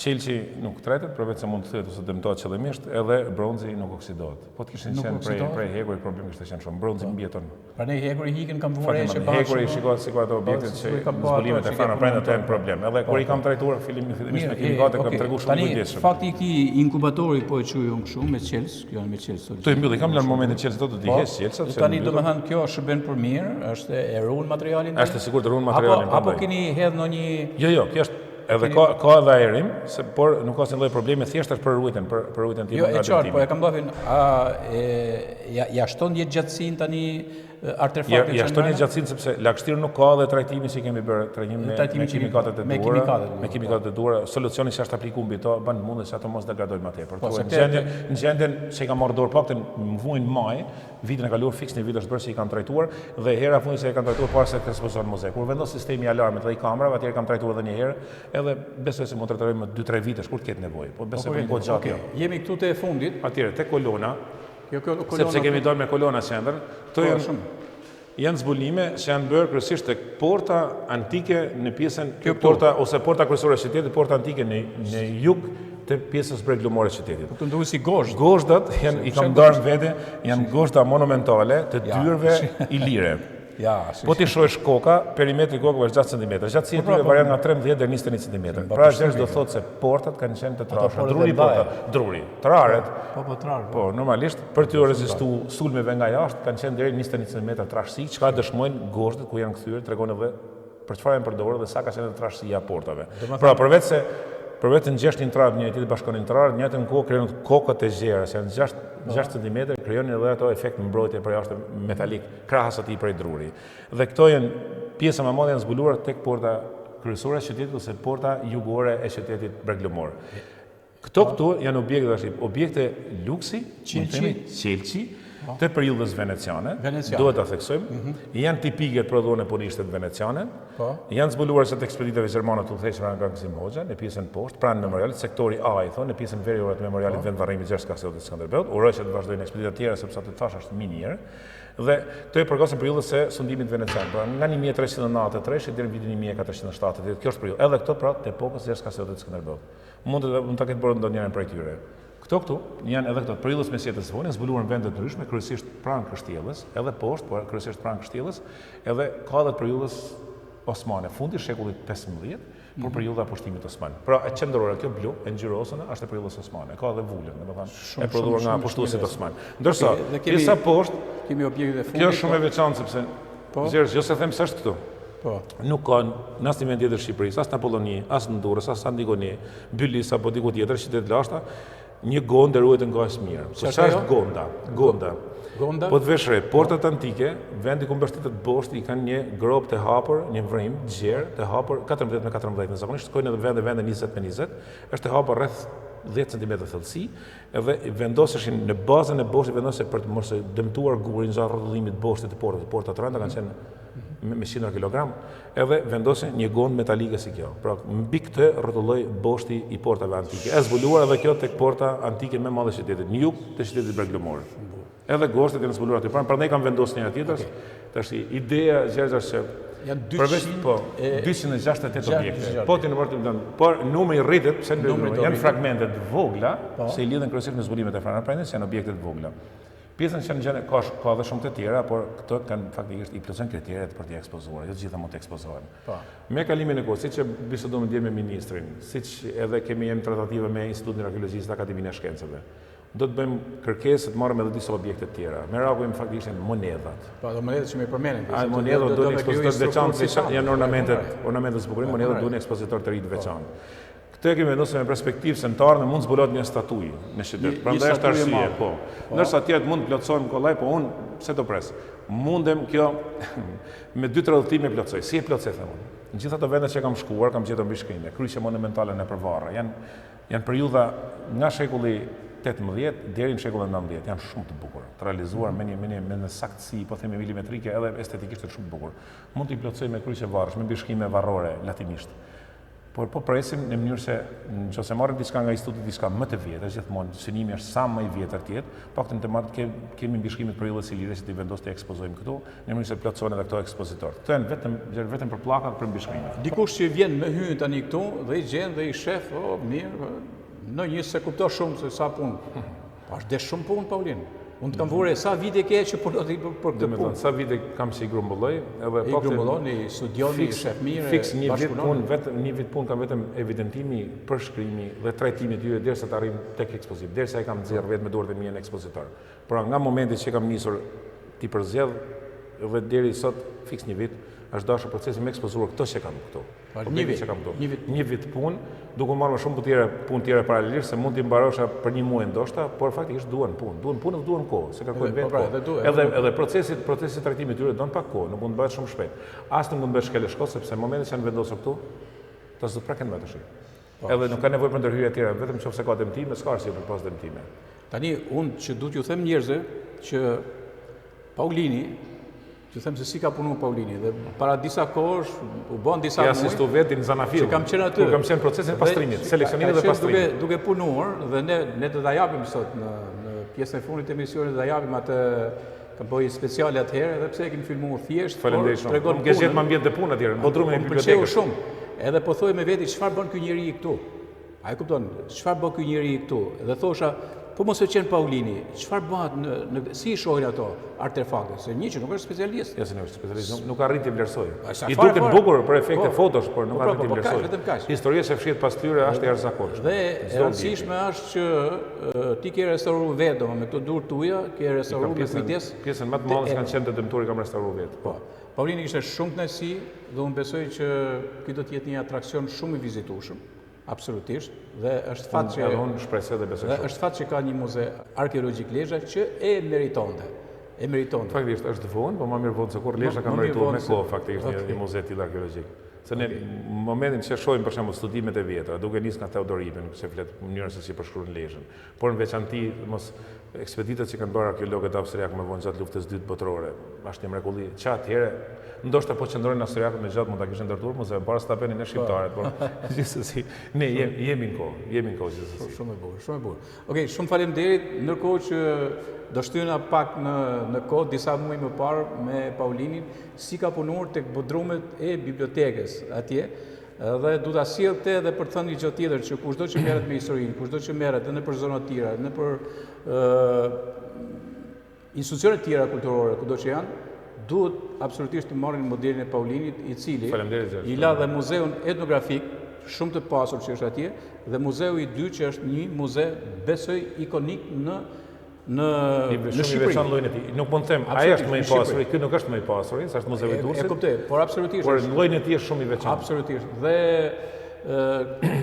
Çelçi nuk tretet, përveç se mund të thuhet ose dëmtohet qëllimisht, edhe bronzi nuk oksidohet. Po të kishin qenë prej hekurit, problemi kishte qenë shumë. Bronzi mbijeton. Prandaj hekuri hiqën kam vurë që bashkë. Hekuri shikoj sikur ato objektet që zbulimet e Frano Prajnë ato janë problem. Edhe kur i kam trajtuar fillimisht me kimikate kam treguar shumë kujdesshëm. Fakti i inkubatori po e quaj unë kështu me Çelç, kjo janë me Çelç. To i mbylli, kam lënë momentin Çelç do të dihesh Çelç sepse tani domethënë kjo shërben për mirë, është e ruan materialin. Është sigurt të ruan materialin. Apo keni hedh ndonjë. Jo, kjo është edhe ka edhe ajerim, por nuk ka asnjë lloj problemi, thjesht është për ruajtjen tim. Jo, e qartë, po e kam thënë, ja shton jetë gjatësinë tani artefakte. Ja shtoni gjatësinë sepse lagështirë nuk ka dhe trajtimi që kemi bërë, trajtim me kimikatet e duhura, solucioni që është aplikuar mbi to bën mundet që ato mos degradojnë më tepër. Në gjendjen që i ka marrë dorë paktën në muajin maj, vitin e kaluar fiks në vit është bërë që i kanë trajtuar dhe hera fundi se i kanë trajtuar para se të ekspozohen muze. Kur vendos sistemi i alarmit dhe i kamerave, atëherë kanë trajtuar edhe një herë, edhe besoj se mund të trajtojmë 2-3 vitesh kur të ketë nevojë. Po besoj për një kohë gjatë. Jemi këtu te fundit. Atëherë te kolona. Sepse kemi dorë me kolona qendër, këto janë zbulime që janë bërë kryesisht tek porta antike në pjesën porta ose porta kryesore e qytetit, porta antike në jug të pjesës breglumore e qytetit. Këtu nduhet si gozhd. Gozhdat i kam ndarë vete, janë gozhda monumentale të dyrëve ilire. Po ti shohësh koka, perimetri kokave është 6 cm. Gjatësia e tyre varion nga 13 deri në 21 cm. Pra është do thotë se portat kanë qenë të trashëra. Druri porta, druri. Traret. Po, normalisht për të rezistuar sulmeve nga jashtë kanë qenë deri në 21 cm trashësi, çka dëshmojnë gozhdet ku janë kthyer, tregon edhe për çfarë janë përdorur dhe sa ka qenë trashësia e portave. Pra përveç të ngjeshtin tradh një tjetër bashkonin tradh, në njëjtën kohë krijon kokët e gjera, që janë 6 cm, krijonin edhe ato efekt mbrojtje për jashtë metalik, krahas atij prej druri. Dhe këto janë pjesa më e madhe janë zbuluar tek porta kryesore e qytetit ose porta jugore e qytetit breglumor. Këtu janë objekte luksi, qelçi, të periudhës veneciane, duhet ta theksojmë, janë tipike të prodhuar në punishtet veneciane, janë zbuluar se të ekspeditave gjermane të udhëhequra nga Gazim Hoxha në pjesën poshtë, pranë memorialit, sektori A i thonë, në pjesën veriore të memorialit vendvarrimit Gjergj Kasiotit Skënderbeut, uroj që të vazhdojnë ekspeditat tjera sepse aty thash është minier. Dhe këto i përkasin periudhës së sundimit venecian, pra nga 1393 deri në vitin 1470. Kjo është periudhë. Edhe këto pra të epokës Gjergj Kasiotit Skënderbeut. Mund ta ketë bërë ndonjërin prej tyre. Këtu janë edhe këto periudhës mesjetës së vonë, zbuluar në vende të ndryshme, kryesisht pranë Kështjellës, edhe poshtë, por kryesisht pranë Kështjellës, edhe ka edhe periudhës osmane, fundi shekullit 15, por periudha e pushtimit osman. Pra e qendrore kjo blu, e ngjyrosur është e periudhës osmane. Ka edhe vulën, domethënë e prodhuar nga pushtuesit osman. Ndërsa pjesa poshtë kemi objektet e fundit. Kjo është shumë e veçantë sepse Gjergj, jo se them se është këtu. Nuk ka në asnjë vend tjetër Shqipërisë, as në Polloni, as në Durrës, as në Antigoni, Bylis apo diku tjetër qytet lashta, një gondë ruhet nga Asmir. Çfarë është gonda? Gonda? Po të vesh re, portat antike, vendi ku mbështetet boshti i kanë një grop të hapur, një vrim gjerë të hapur 14 me 14, në zakonisht shkojnë edhe vende 20 me 20, është të hapur rreth 10 cm thellësi, edhe vendoseshin në bazën e boshtit vendosej për të mos dëmtuar gurin gjatë rrotullimit boshtit të portave. Portat të rënda kanë qenë me 100 kg, edhe vendosin një gondë metalike si kjo. Pra, mbi këtë rrotulloi boshti i portave antike. E zbuluar edhe kjo tek porta antike më e madhe e qytetit, në jug të qytetit breglumor. Edhe goshtet janë zbuluar aty. Prandaj kanë vendosur një tjetër. Tash ideja Gjergj është se janë 268 objekte. Po ti në vërtetë, por numri rritet, pse janë fragmente të vogla, se i lidhen kryesisht me zbulimet e Franaprendes, janë objekte të vogla. Pjesën që në gjene ka edhe shumë të tjera, por këto kanë faktikisht i plotësojnë kriteret për t'i ekspozuar, jo të gjitha mund të ekspozohen. Me kalimin e kohës, siç e bisedojmë dje me ministrin, siç edhe kemi jemi tratative me Institutin e Arkeologjisë dhe Akademinë e Shkencave, do të bëjmë kërkesë të marrim edhe disa objekte të tjera. Me radhë faktikisht janë monedat. Po, ato monedat që më përmendën. Monedat duhen ekspozitor të veçantë, janë ornamentet zbukurim, monedat duhen ekspozitor të ri të veçantë. Këtë kemi vendosur me perspektivë se në të ardhmen mund zbulohet një statujë në qytet. Prandaj është arsye, po. Ndërsa tjetër mund të plotësohen kollaj, po unë pse do pres. Mundem kjo me 2-3 udhëtime plotësoj. Si e plotësoj them unë? Në gjithë ato vende që kam shkuar, kam gjetur mbi shkrimje, kryqe monumentale në përvarra. Janë periudha nga shekulli 18 deri në shekullin 19, janë shumë të bukura, të realizuar me një saktësi, po themi milimetrike, edhe estetikisht shumë të bukur. Mund t'i plotësoj me kryqe varrësh, me mbi shkrimje varrore latinisht. Por po presim në mënyrë se nëse marrim diçka nga instituti, diçka më të vjetër, gjithmonë synimi është sa më i vjetër të jetë, paktën kemi mbi shkrimet periudhës së lirë që ti vendos të ekspozojmë këtu, në mënyrë se plotësohen edhe këto ekspozitor. Këto janë vetëm për pllakat për mbi shkrimet. Dikush që vjen me hyn tani këtu dhe i gjen dhe i shef, mirë, në një se kupton shumë se sa punë. Është dhe shumë punë, Paulin. Unë të kam vore sa vite ke që për këtë punë. Sa vite kam që i grumbulloj. I grumbulloj, i studioni, i shef mire, fiks një vit punë kam vetëm evidentimi, përshkrimi dhe trajtimi të tyre derisa të arrim tek ekspozit, derisa e kam nxjerr vetë me dorët e mia në ekspozitor. Por nga momenti që kam nisur ti përzgjedh edhe deri sot fiks një vit, është dashur procesi me ekspozuar këto që kam këtu. Një vit punë, duke marrë më shumë punë tjera paralelisht, se mund t'i mbarosha për një muaj ndoshta, por faktikisht duan punë dhe duan kohë, se kërkojnë vetë kohë. Edhe procesi trajtimit tyre don pak kohë, nuk mund të bëhet shumë shpejt. As nuk mund të bëhet shkelë shkos, sepse në momentin që janë vendosur këtu, ta s'do të praken më tash. Edhe nuk ka nevojë për ndërhyrje tjera, vetëm nëse ka dëmtime, s'ka arsye për pas dëmtime. Tani unë që duhet ju them njerëzve që Paulini, që them se si ka punu Paulini, dhe para disa kohësh u bën disa muaj. Ja asistu vetin Zanafil. Që kam qenë aty. Kur kam qenë procesin e pastrimit, seleksionimit dhe pastrimit. Duke punuar dhe ne do ta japim sot në pjesën e fundit të emisionit, do ta japim atë kampanje speciale atëherë, edhe pse e kemi filmuar thjesht. Faleminderit shumë. Tregon gazet më ambient të punë atje, në bodrumin e bibliotekës. Pëlqeu shumë. Edhe po thoj me veti çfarë bën ky njeri këtu. A e kupton? Çfarë bën ky njeri këtu? Dhe thosha, po mos e qenë Paulini, çfarë bëhet si i shohin ato artefakte? Se një që nuk është specialist. Ja, se nuk është specialist, nuk arrit të vlerësoj. I duket bukur për efekte fotosh, por nuk arrit të vlerësoj. Historia që fshihet pas tyre është e jashtëzakonshme. Dhe e rëndësishme është që ti ke restauruar vetë me këto durë tuaja, ke restauruar me kujdes. Pjesën më të madhe që kanë qenë të dëmtuar kam restauruar vetë. Po. Paulini ishte shumë kënaqësi dhe unë besoj që ky do të jetë një atraksion shumë i vizitueshëm. Absolutisht, dhe është fat që unë shpresoj dhe besoj. Është fat që ka një muze arkeologjik Lezhë që e meritonte. Faktikisht është vonë, po më mirë vonë se kur Lezhë ka merituar me kohë faktikisht një muze tillë arkeologjik. Se në momentin që shohim për shembull studimet e vjetra, duke nisur nga Teodoripen, se flet në mënyrën se si përshkruan Lezhën, por në veçanti mos ekspeditat që kanë bërë arkeologët austriak më vonë gjatë luftës së dytë botërore, është një mrekulli. Që atëherë ndoshta po qëndrojnë austriakët me gjatë mund ta kishin ndërtuar muzeun para se ta bënin ne shqiptarët, por gjithsesi ne jemi në kohë gjithsesi. Shumë e bukur. Okej, shumë faleminderit, ndërkohë që do shtyna pak në kohë disa muaj më parë me Paulinin, si ka punuar tek bodrumet e bibliotekës atje. Dhe du ta sjellte edhe për të thënë një gjë tjetër që kushdo që merret me historinë, kushdo që merret edhe për zona të tjera, edhe për institucione të tjera kulturore, kudo që janë, duhet absolutisht të marrin modelin e Paulinit, i cili i la dhe muzeun etnografik shumë të pasur që është atje, dhe muzeu i dytë që është një muze besoj ikonik në Shqipëri. Nuk mund të them, ai është më i pasur, ky nuk është më i pasur, sa është muzeu i Durrësit. E kuptoj, por absolutisht. Por lloji i tij është shumë i veçantë. Absolutisht. Dhe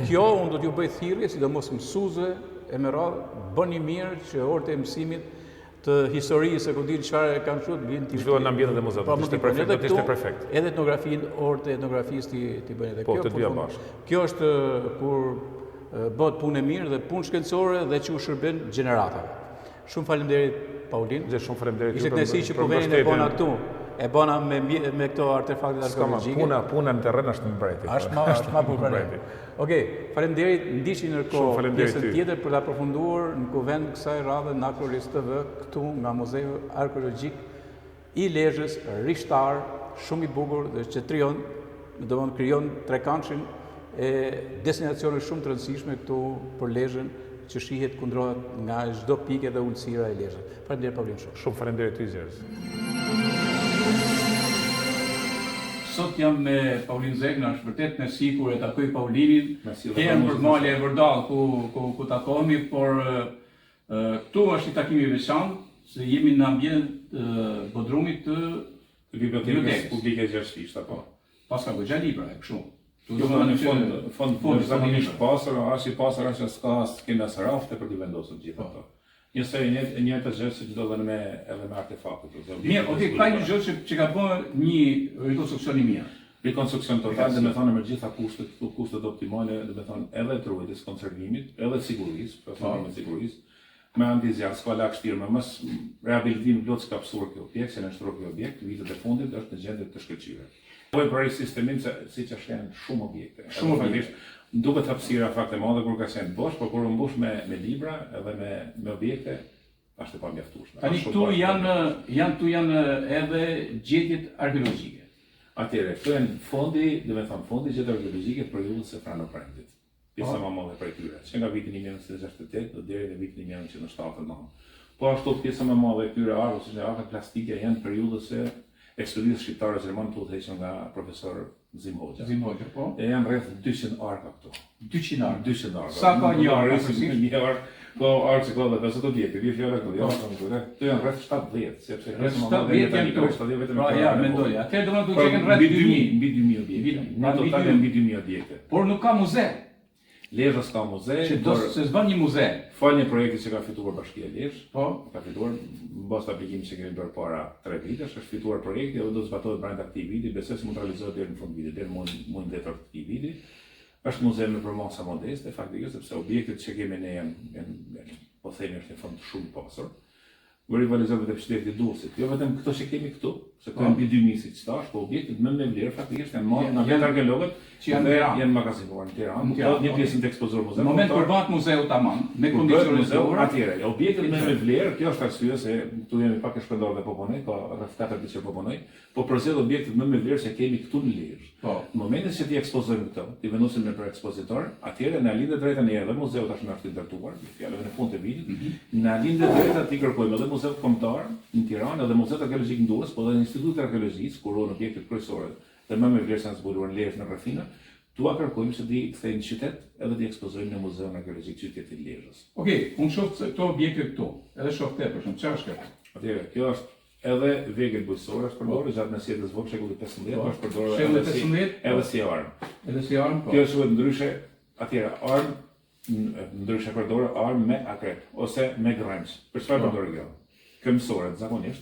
kjo unë do t'ju bëj thirrje, sidomos mësuesve e me radhë, bëni mirë që orët e mësimit të historisë, se ku dinë çfarë kanë thënë, vjen ti. Zhvillohen në ambientet e muzeut, do të ishte perfekt. Edhe etnografinë, orët e etnografisë ti bëni edhe kjo. Po, të dyja bashkë. Kjo është kur bëhet punë e mirë dhe punë shkencore dhe që u shërben gjeneratave. Shumë faleminderit Paulin. Shumë faleminderit. Ishte kënaqësi që po vjen e bona këtu. E bona me këto artefakte arkeologjike. Puna në terren është mbreti. Është më bukur. Okej, faleminderit. Ndiqni ndërkohë pjesën tjetër për ta përfunduar në kuvent kësaj radhe në Akrolis TV këtu nga Muzeu Arkeologjik i Lezhës, rishtar, shumë i bukur dhe që krijon trekëndshin e destinacione shumë të rëndësishme këtu për Lezhën, që shihet kundrohet nga çdo pikë dhe ulësira e Lezhës. Faleminderit Paulin shumë. Shumë faleminderit ty Zerës. Sot jam me Paulin Zegna, është vërtet kënaqësi kur e takoj Paulinin. Jem për Malje e Vërdall ku takohemi, por këtu është një takim i veçantë, se jemi në ambient bodrumit të bibliotekës publike Gjergjisht, apo. Pas ka goxha libra e kështu. Jo, në fund zakonisht pasur, është i pasur që s'ka kena rafte për të vendosur gjithë ato. Njësoj një të gjë që do edhe me artefaktet. Mirë, okay, ka një gjë që ka bërë një rekonstruksion i mirë. Rekonstruksion total, dhe me thonë me gjitha kushtet optimale, dhe me thonë edhe të ruajtjes, konservimit, edhe të sigurisë, me antizjarr, s'ka lak shtirë, me mos rehabilitim plot s'ka psuar kjo objekt, se në shtroi kjo objekt, vitet e fundit është në gjendje të shkëlqyer. Pojë për sistemin siç është janë shumë objekte. Duket hapësira fakt e madhe kur ka qenë bosh, por kur u mbush me libra edhe me objekte, është e pamjaftueshme. Tani këtu janë edhe gjetjet arkeologjike. Atëherë, këtu janë fondi, do të them fondi gjetjeve arkeologjike për periudhën e Franoprendit. Pjesa më e madhe prej tyre, që nga viti 1968 deri në vitin 1979. Po ashtu pjesa më e madhe e këtyre arteve, si artet plastike, janë periudhës ekspeditës shqiptare Gjerman të udhëhequr nga profesor Zim Hoxha. Po. E janë rreth 200 arka këtu. 200 arka. 200 arka. Sa ka një ark? Një ark, po arkë që ka dhe 50 objekte, vi fjala këtu, jo, këtu janë rreth 70, sepse rreth 70 janë këtu. Pra ja, mendoj. Atëherë do të thotë që rreth 2000. Mbi 2000 objekte. Në total janë mbi 2000 objekte. Por nuk ka muze. Lezhë s'ka muze, se s'bën një muze. Fal një projekti që ka fituar Bashkia Lezhë. Po, ka fituar mbas aplikimit që kemi bërë para 3 vitesh, është fituar projekti dhe do të zbatohet brenda këtij viti, besoj se mund të realizohet deri në fund vitit, deri muajin tetor të këtij viti. Është muze me përmasa modeste, faktikisht sepse objektet që kemi ne janë po themi është në fund shumë pasur. Më rivalizohet edhe qyteti i Durrësit. Jo vetëm këto që kemi këtu, se këto janë mbi 2000 siç thash, po objektet më me vlerë faktikisht janë marrë nga vetë arkeologët që janë magazinuar në Tiranë. Do një pjesë të ekspozuar muzeut. Në moment kur bëhet muzeu tamam, me kondicione të duhura, atëherë, objektet më me vlerë, kjo është arsye se këtu jemi pak e shpërndar dhe po punoj, ka rreth 4 ditë që po punoj, po përzgjedh objektet më me vlerë që kemi këtu në Lezhë. Po. Në momentin që ti ekspozojmë këto, ti vendosim me për ekspozitor, atëherë na lindet drejta ne edhe muzeu tashmë është i ndërtuar, fjalën e fundit të vitit, na lindet drejta ti kërkojmë edhe muzeut kombëtar në Tiranë edhe muzeut arkeologjik në Durrës, po edhe Instituti i Arkeologjisë, ku ruhen objektet kryesore dhe më me vlerë se janë zbuluar në Lezhë në rrethina, tua kërkojmë se ti kthejmë në qytet edhe ti ekspozojmë në muzeun arkeologjik qytetit të Lezhës. Okej, unë shoh këto objekte këtu, edhe shoh këtë për shkak çfarë është kjo? Atëherë, kjo është edhe vegël bujqësore është përdorur gjatë mesjetës vogël shekullit 15, është përdorur edhe si armë. Edhe si armë, po. Kjo quhet ndryshe, atëherë armë ndryshe përdorur armë me akrep ose me grënç. Për çfarë përdoret kjo? Këmbësorët zakonisht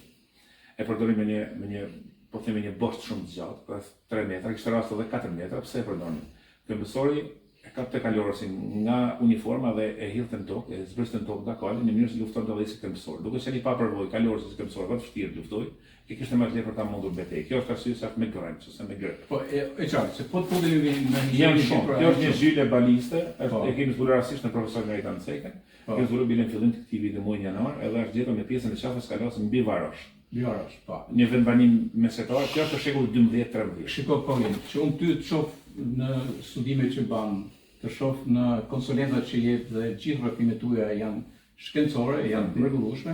e përdorin me një po themi një bosh shumë të gjatë, rreth 3 metra, kishte rast edhe 4 metra, pse e përdorin? Këmbësori e kapte kalorosin nga uniforma dhe e hidhte në tokë, e zbriste në tokë nga kali në mënyrë se luftonte edhe si këmbësor. Duke qenë i papërvojë, kalorosi si këmbësor, vetë vështirë të luftoj, e kishte më lehtë për ta mundur betejë. Kjo është arsye se me grënç ose me grep. Po e qartë, se po të fudemi në një shumë. Kjo është një zhyle baliste, e kemi zbuluar rastisht në profesor Gajtan Cekën. Kjo zbuluar bile në fillim të këtij viti muajin janar, edhe është gjetur në pjesën e qafës kalos mbi Varosh. Varosh, po. Një vendbanim mesetar, kjo është shekullit 12-13. Shiko Paulin, që unë ty të shoh në studimet që ban, të shoh në konsulentat që jep dhe gjithë rrethimet tuaja janë shkencore, janë të rregullueshme,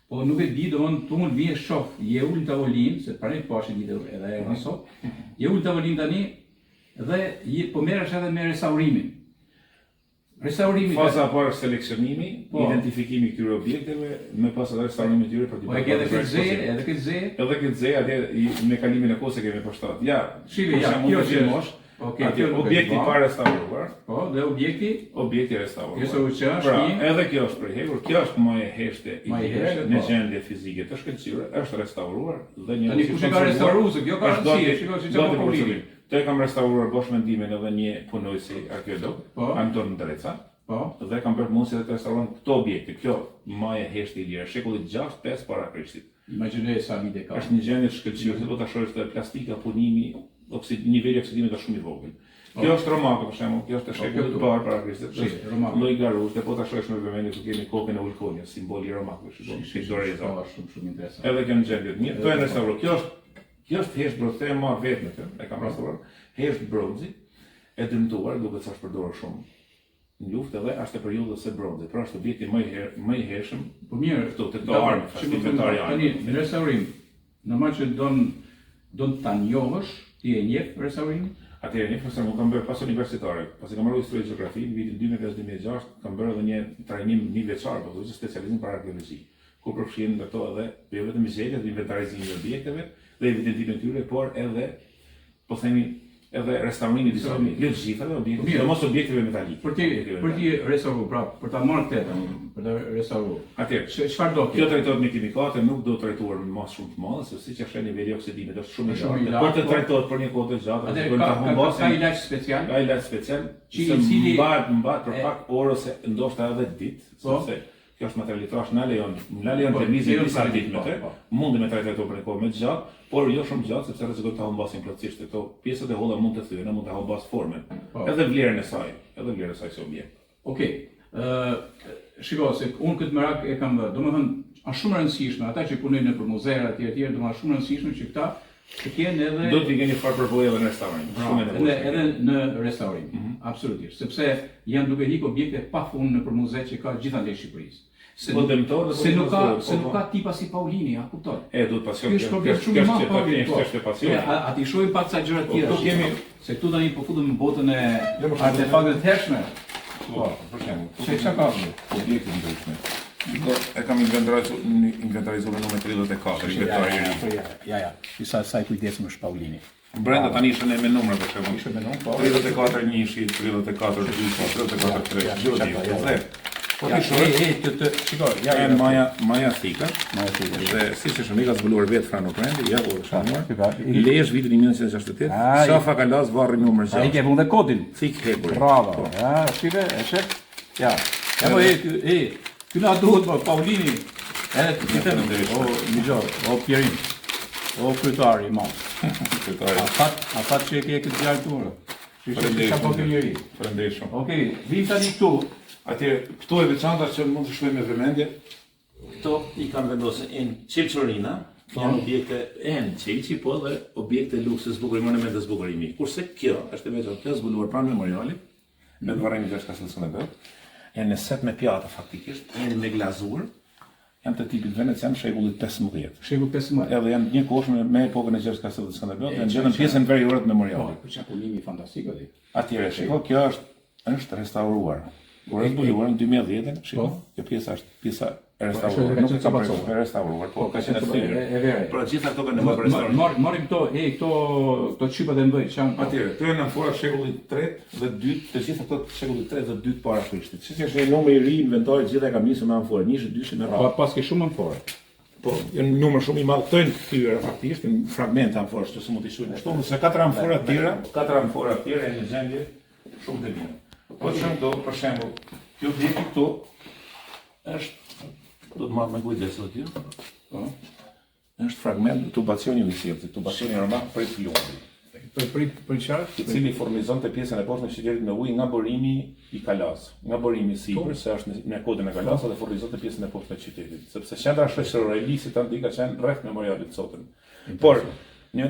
po nuk e di, domthonë tu mund vije shoh, je ul në tavolinë, se para të pashë ditë edhe më sot. Je ul në tavolinë tani dhe po merresh edhe me restaurimin. Faza e parë është seleksionimi, identifikimi i këtyre objekteve, më pas edhe restaurimi i tyre për të bërë. Po edhe këtë ze, atje me kalimin e kohës e kemi përshtat. Ja, shive, ja, kjo është mosh. Objekti pa restauruar. Po, dhe objekti restauruar. Kjo është pra, edhe kjo është për hekur, kjo është më e heshte i tyre në gjendje fizike të shkëlqyre, është restauruar dhe një tani kush e ka restauruar, se kjo ka rëndësi, shikoj si çfarë problemi. Të kam restauruar bosh mendimin edhe një punojësi arkeolog, Anton Dreca, dhe kam bërë mundësi të restauron këto objekte. Kjo maje heshte i lirë, shekullit 6-5 para Krishtit. Imagjinoj sa vite ka. Është një gjendje të shkëlqyer, se do ta shohësh të plastika, punimi, niveli i oksidimit është shumë i vogël. Kjo është Romako për shembull, kjo është e shekullit parë para Krishtit. Lloj garush, dhe po ta shohësh në vëmendje ku kemi kokën e Ulkonit, simboli i Romakut, shikoj Doreza. Është shumë interesant. Edhe kjo në gjendje të mirë, to e restauruar. Kjo është hesht bronzi, e marr vetë me këtë, e kam restauruar. Hesht bronzi e dëmtuar, duke thënë përdorur shumë në luftë edhe është e periudhës së bronzit. Pra është objekti më i hershëm. Po mirë, këto të armë, tani në restaurim, normal që don ta njohësh, ti e njeh restaurimin. Atëherë një profesor më kam bërë pas universitare, pasi kam marrë histori dhe gjeografi në vitin 2005-2006, kam bërë edhe një trajnim niveçar, po thotë specializim për arkeologji, ku përfshin ato edhe jo vetëm muzejt dhe inventarizimin e objekteve dhe evidentimin e tyre, por edhe po themi edhe restaurimi i disa objekteve, jo të gjitha objekteve, mos objekteve metalike. Për ti restauruar, pra, për ta marrë këtë tani, për ta restauruar. Atëherë, çfarë do? Kjo trajtohet me kimikate, nuk do trajtuar me masë shumë të madhe, se siç është niveli i oksidimit është shumë i lartë. Por të trajtohet për një kohë të gjatë, do ta humbasim. Ka ilaç special? Ka ilaç special, që mbahet për pak orë ose ndoshta edhe ditë, sepse kjo është materialitrash na lejon termizin disa ditë, mund me trajtuar për një kohë më të gjatë, por jo shumë gjatë sepse rrezikon ta humbasim plotësisht këto pjesët e holla mund të thyen, mund ta humbas formën. Edhe vlerën e saj si objekt. Okej. Shiko, se unë këtë merak e kam vënë. Domethënë, është shumë e rëndësishme ata që punojnë nëpër muzera etj, domethënë shumë e rëndësishme që këta të kenë edhe do të keni farë përvojë edhe në restaurim. Edhe në restaurim, absolutisht, sepse janë duke hiq objekte pafund nëpër muze që ka gjithandej në Shqipëri. Se nuk ka tipa si Paulini, a kupton? Duhet pasion. Ky është problem shumë i madh Paulini. Është pasion. Ati shohim pak ca gjëra tjera. Se këtu tani po futemi në botën e artefakte të hershme. Po, për shembull. Çka ka? Objekte të ndryshme. E kam inventarizuar numër 34, inventari i ri. Ja. Sa i kujdesëm është Paulini. Brenda tani ishte me numra për shembull. Ishte me numra, po. 34 1, 34 2, 34 3. Gjithë. Po ti shikoj, ja Maja Thika. Dhe siç është Mika zbuluar vetë Frano Prendi, ja u shanuar. Lesh vitin 1968. Shafa Kalas varri numër 6. Ai ke vënë kodin. Thik Hebri. Bravo. Ja, shive, është. Ja. Ja po ky na duhet Paulini. Ti them, o Pierin. O kryetari i madh. Kryetari. A fat që ke këtë djalë turë. Çfarë po ke njëri? Faleminderit shumë. Okej, vim tani këtu. Atëherë, këto e veçanta që mund të shkojmë me vëmendje. Këto i kanë vendosur në Çelçorina, janë objekte në Çelçi, po dhe objekte lukse zbukurimi, monumente zbukurimi. Kurse kjo është e veçantë, kjo zbuluar pranë memorialit, me varrimi të Kastellës së Bët. Janë në set me pjata faktikisht, janë me glazur, janë të tipit venecian shekullit 15. Shekulli 15. Edhe janë një kohë me epokën e Gjergj Kastellës së Bët, janë gjetën pjesën veriore të memorialit. Po, çakulimi fantastik aty. Atëherë, shiko, kjo është restauruar. Kur është zbuluar në 2010, shiko, kjo pjesa është pjesa e restauruar, nuk ka pasur restauruar, po ka qenë e verë. Por gjitha këto kanë nevojë për restaurim. Marrim këto çipat e mbaj çan. Atëherë, këto janë amfora shekullit 3 dhe 2, të gjitha këto shekullit 3 dhe 2 para Krishtit. Siç është një numër i ri inventoi gjithë e kam nisur me amfora, 1, 2 me radhë. Pas ke shumë amfora. Po, janë një numër shumë i madh, këto janë kthyer faktikisht në fragmente amforash që mund të shohin ashtu, se 4 amfora të tjera janë në gjendje shumë të mira. Po për shembull, kjo objekt këtu është do të marr me kujdes aty. Po. Është fragment tubacioni i sjelltit, tubacioni romak prej flumbit. Për çfarë? I cili formizonte pjesën e poshtme të qytetit me ujë nga burimi i Kalas. Nga burimi i sipër, se është në kodin e Kalas dhe formizonte pjesën e poshtme të qytetit, sepse qendra shoqërore e lisit antik ka qenë rreth memorialit të sotëm. Por në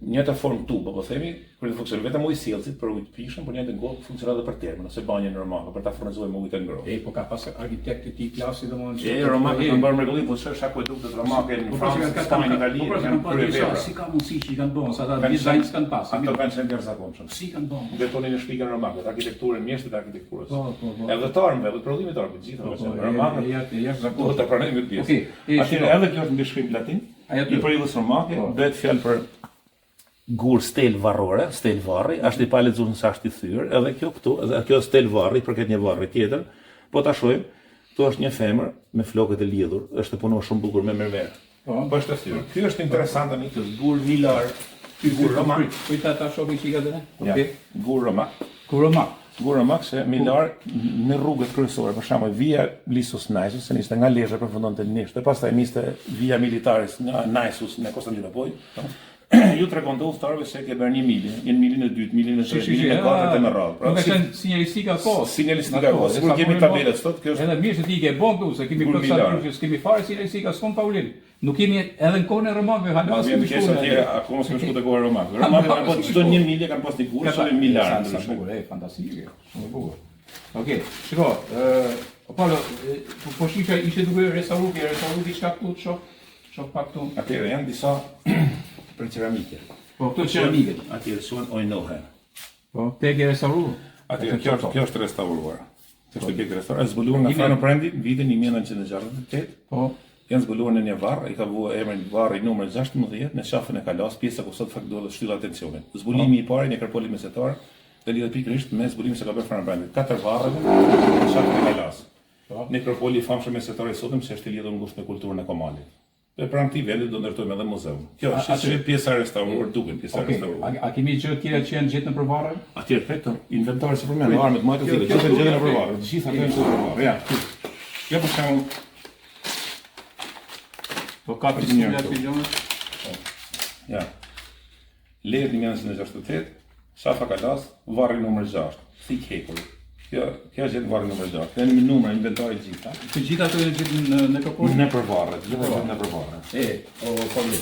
njëjtë formë tuba, po themi, kur të funksionon vetëm ujë sjellsit për ujë të pishëm, por në njëjtën kohë funksionon edhe për termën ose banjë normale për ta furnizuar me ujë të ngrohtë. Po ka pas arkitektë të klasi domosdoshmë. Romak kanë bërë mrekulli, po ç'është akueduktet romake në Francë, Spajnë, Itali, kanë kryer. Si ka mundësi që i kanë bërë, sa ata dizajn s'kan pas. Ato kanë qenë jashtëzakonshëm. Si kanë bërë? Betonin e shpikën romake, arkitekturën mjeshtrit të arkitekturës. Edhe të armëve, edhe prodhimit të armëve, gjithë romakët jashtëzakonshëm ta pranojnë këtë pjesë. Atëherë edhe kjo është mbishkrim latin. I periudhës romake bëhet fjalë për gur stel varrore, stel varri, është i palexuar sa është i thyer, edhe kjo këtu, edhe kjo stel varri, përket një varri tjetër, po ta shohim, këtu është një femër me flokët e lidhur, është e punuar shumë bukur me mermer. Po është e thyer. Ky është interesant tani ky gur vilar, ky gur romak. Kujta ta shohim çika dhe. Okej, gur romak. Gur romak se milar në rrugët kryesore, për shembull via Lisus Naisus, se niste nga Lezhë përfundonte në Nisht, e pastaj niste via Militaris nga Naisus në Konstantinopol. Ju tregon të udhëtarëve se ke bërë 1 milë, 1 milën e 2, milën e 3, milën e 4 e me radhë. Pra ka qenë sinjalistika po. Sinjalistika po. Kur kemi tabelat sot, kjo është. Edhe mirë se ti ke bën këtu, se kemi plot sa rrugës, kemi fare sinjalistika s'kon Paulin. Nuk kemi edhe në kohën e romakëve, halas kemi shkuar. Akoma s'kemi shkuar te koha e romakëve. Romakët kanë pas çdo 1 milë kanë pas një gur, sa 1 milar. Sa bukur, fantastike. Shumë bukur. Okej, shiko, Paulo, po shifja ishte duke restauruar diçka këtu, shoh pak këtu. Atëherë janë disa për ceramike. Po këto ceramike. Atëherë suan ojnohe. Po, te ke restauruar? Atëherë kjo është restauruar. Kjo është objekt restauruar, zbuluar nga Frano Prendi vitin 1968. Po. Janë zbuluar në një varr, i ka vuar emrin varri numër 16 në qafën e Kalas, pjesa ku sot fakt duhet të shtylla atencionin. Zbulimi i parë në nekropolin mesatar dhe lidhet pikërisht me zbulimin që ka bërë Frano Prendi. 4 varreve në qafën e Kalas. Nekropoli i famshëm mesatar i sotëm se është i lidhur ngushtë me kulturën e Komalit. Dhe pranë këtij veli do ndërtojmë edhe muzeum. Kjo është pjesa e restauruar, duket pjesa e restauruar. A kemi gjë të tjera që janë gjetur në përvarre? Atëherë këto inventari si përmend, armët më të tjera, gjithë janë në përvarre. Të gjitha janë në përvarre. Ja. Ja për shembull Po ka pistola pilon. Ja. Lehtë 1968, Shafa Kalas, varri numër 6, Thik Hebri. Kjo është varri numër 6. Kanë një numër inventari gjitha. Të gjitha ato janë gjetur në nekropol? Në përvarre, gjithë janë në përvarre. Paulo.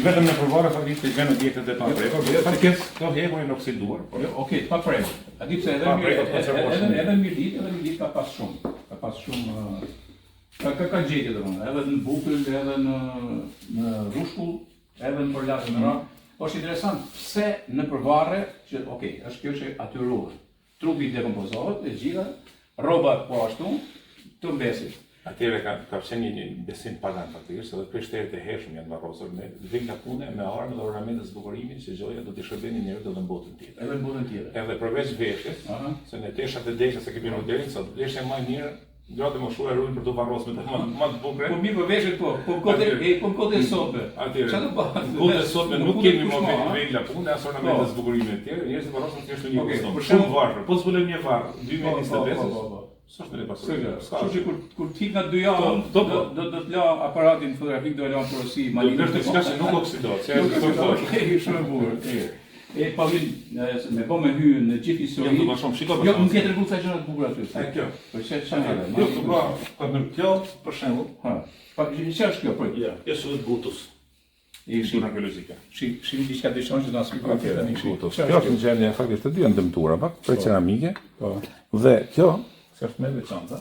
Vetëm në përvarre faktikisht janë objektet e paprekur. Këto hekur në oksiduar. Okej, paprekur. A di pse edhe mirë ditë ka pas shumë. Ka pas shumë ka gjetje domethënë, edhe në Bukull, edhe në Rushkull, edhe në Porlat në Ra. Është interesant pse në Përvarre që është kjo që aty ruhet. Trupi dekompozohet e gjitha, rrobat po ashtu, të mbesin. Atyre ka qenë një besim pagan faktikisht, edhe krishterët e hershëm janë varrosur me vingla pune, me armë dhe ornamente zbukurimin që gjoja do t'i shërbenin njerëzit edhe në botën tjetër. Edhe në botën tjetër. Edhe përveç veshjes, se në teshat e desha se kemi modelin, sot veshja më e mirë, gratë e moshuar ruajnë për të varrosur me të më të bukura. Po mirë, po veshjet po kote sotme. Atyre. Kote sotme nuk kemi më vingla pune, as ornamente zbukurimin e tjerë, njerëzit varrosen thjesht në një kusht. Për shembull varr, po zbulojmë një varr 2025. S'është me pasur. Kështu që kur t'ik nga 2 javë, do të la aparatin fotografik, do e la në porosi, do të diçka që nuk oksidohet, shumë e bukur. E Paulin, me po me hy në gjithë histori. Jo, më shumë shiko. Jo, nuk ke treguar sa gjëra të bukura aty. Kjo. Po çfarë? Jo, po kjo për shembull. Po çfarë është kjo? Po. Ja, kjo është Gutus. Ishte arkeologjike. Shihni diçka të shonjë që na shpjegoj tani këtu. Kjo është një gjendje faktikisht të dy janë dëmtuara, pak për ceramike. Po. Dhe kjo është më e veçantë.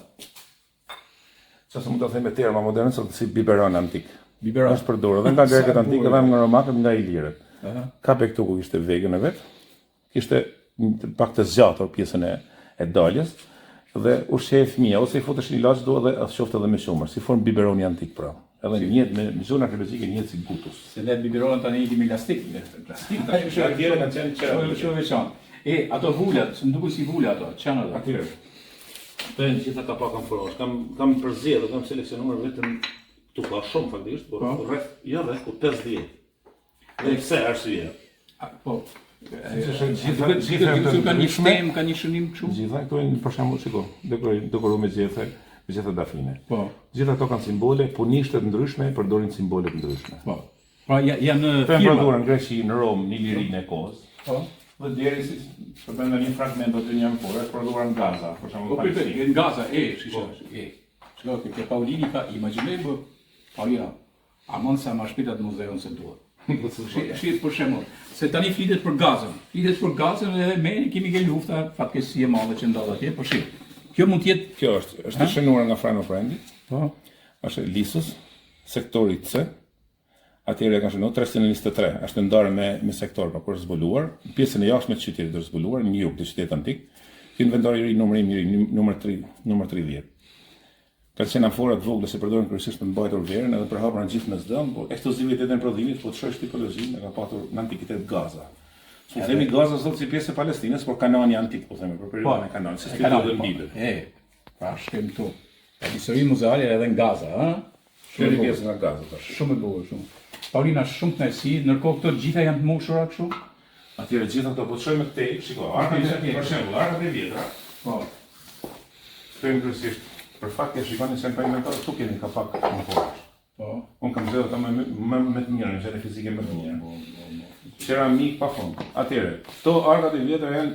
Çfarë mund ta them me terma moderne sot si biberon antik. Biberon është përdorur edhe nga grekët antikë dhe nga romakët nga ilirët. Ka këtu ku ishte vegën e vet. Kishte pak të zgjatur pjesën e daljes dhe ushqej fëmia ose i futeshin ilaç do edhe qoftë edhe me shumër, si formë biberoni antik pra. Edhe njët me zonë arkeologjike njët si Gutus. Se ne biberonën tani i kemi lastik. Plastik tani është atje kanë qenë çfarë shumë veçantë. E ato vulat, më duket si vula ato, çan ato. Atyre. Të gjitha ka pak amforosh. Kam përzgjedhur, kam seleksionuar vetëm këtu ka shumë faktikisht, por rreth 50. Dhe pse arsye? Po. Gjithë ka një shtem, ka një shënim kështu. Gjitha këto janë për shembull, shiko, dekoruar me gjethe, gjethe dafine. Po. Gjitha ato kanë simbole, punishtet ndryshme përdorin simbole të ndryshme. Po. Pra janë në firma në Greqi, në Rom, në Ilirinë e kohës. Po. Dhe deri si përmend një fragment të një amfore, është prodhuar në Gaza, për shembull. Po në Gaza, shiko, që Paulini ka imagjinoj Paulina, a mund sa më shpejt atë muzeun se duhet. Shit për shembull, se tani flitet për Gazën edhe me kemi ke lufta fatkeqësi e madhe që ndodh atje, po shit. Kjo mund të jetë, kjo është shënuar nga Frano Prendi. Po. Është Lisus, sektori C. Atëherë kanë shënuar 323, është ndarë me sektor pa kur zbuluar, pjesën e jashtme të qytetit është zbuluar në jug të qytetit antik. Ky inventar i ri numër 30. Ka qenë amfora të vogla se përdoren kryesisht për mbajtur verën edhe për hapur gjithë në zdëm, por ekskluzivitetin e prodhimit po të shohësh tipologjinë e ka patur në antikitet Gaza. Su themi Gaza sot si pjesë e Palestinës, por Kanani antik, po themi për periudhën e Kananit, si studiuar në Bibël. Pra shkem këtu. Histori muzeale edhe në Gaza, ha? Shumë pjesë nga Gaza tash. Shumë e bukur, shumë. Paulina shumë kënaqësi, ndërkohë këto gjitha janë të mbushura kështu. Atyre gjitha këto po të shohim këtej, shiko, për shembull, arkat e vjetra. Po. Këto kryesisht për fakt e shikoni se në inventar këtu kemi ka pak amforash. Po. Unë kam zgjedhur ta më të mirë, në gjendje fizike më të mirë. Ceramik pa fund. Atëherë, këto arkat e vjetra janë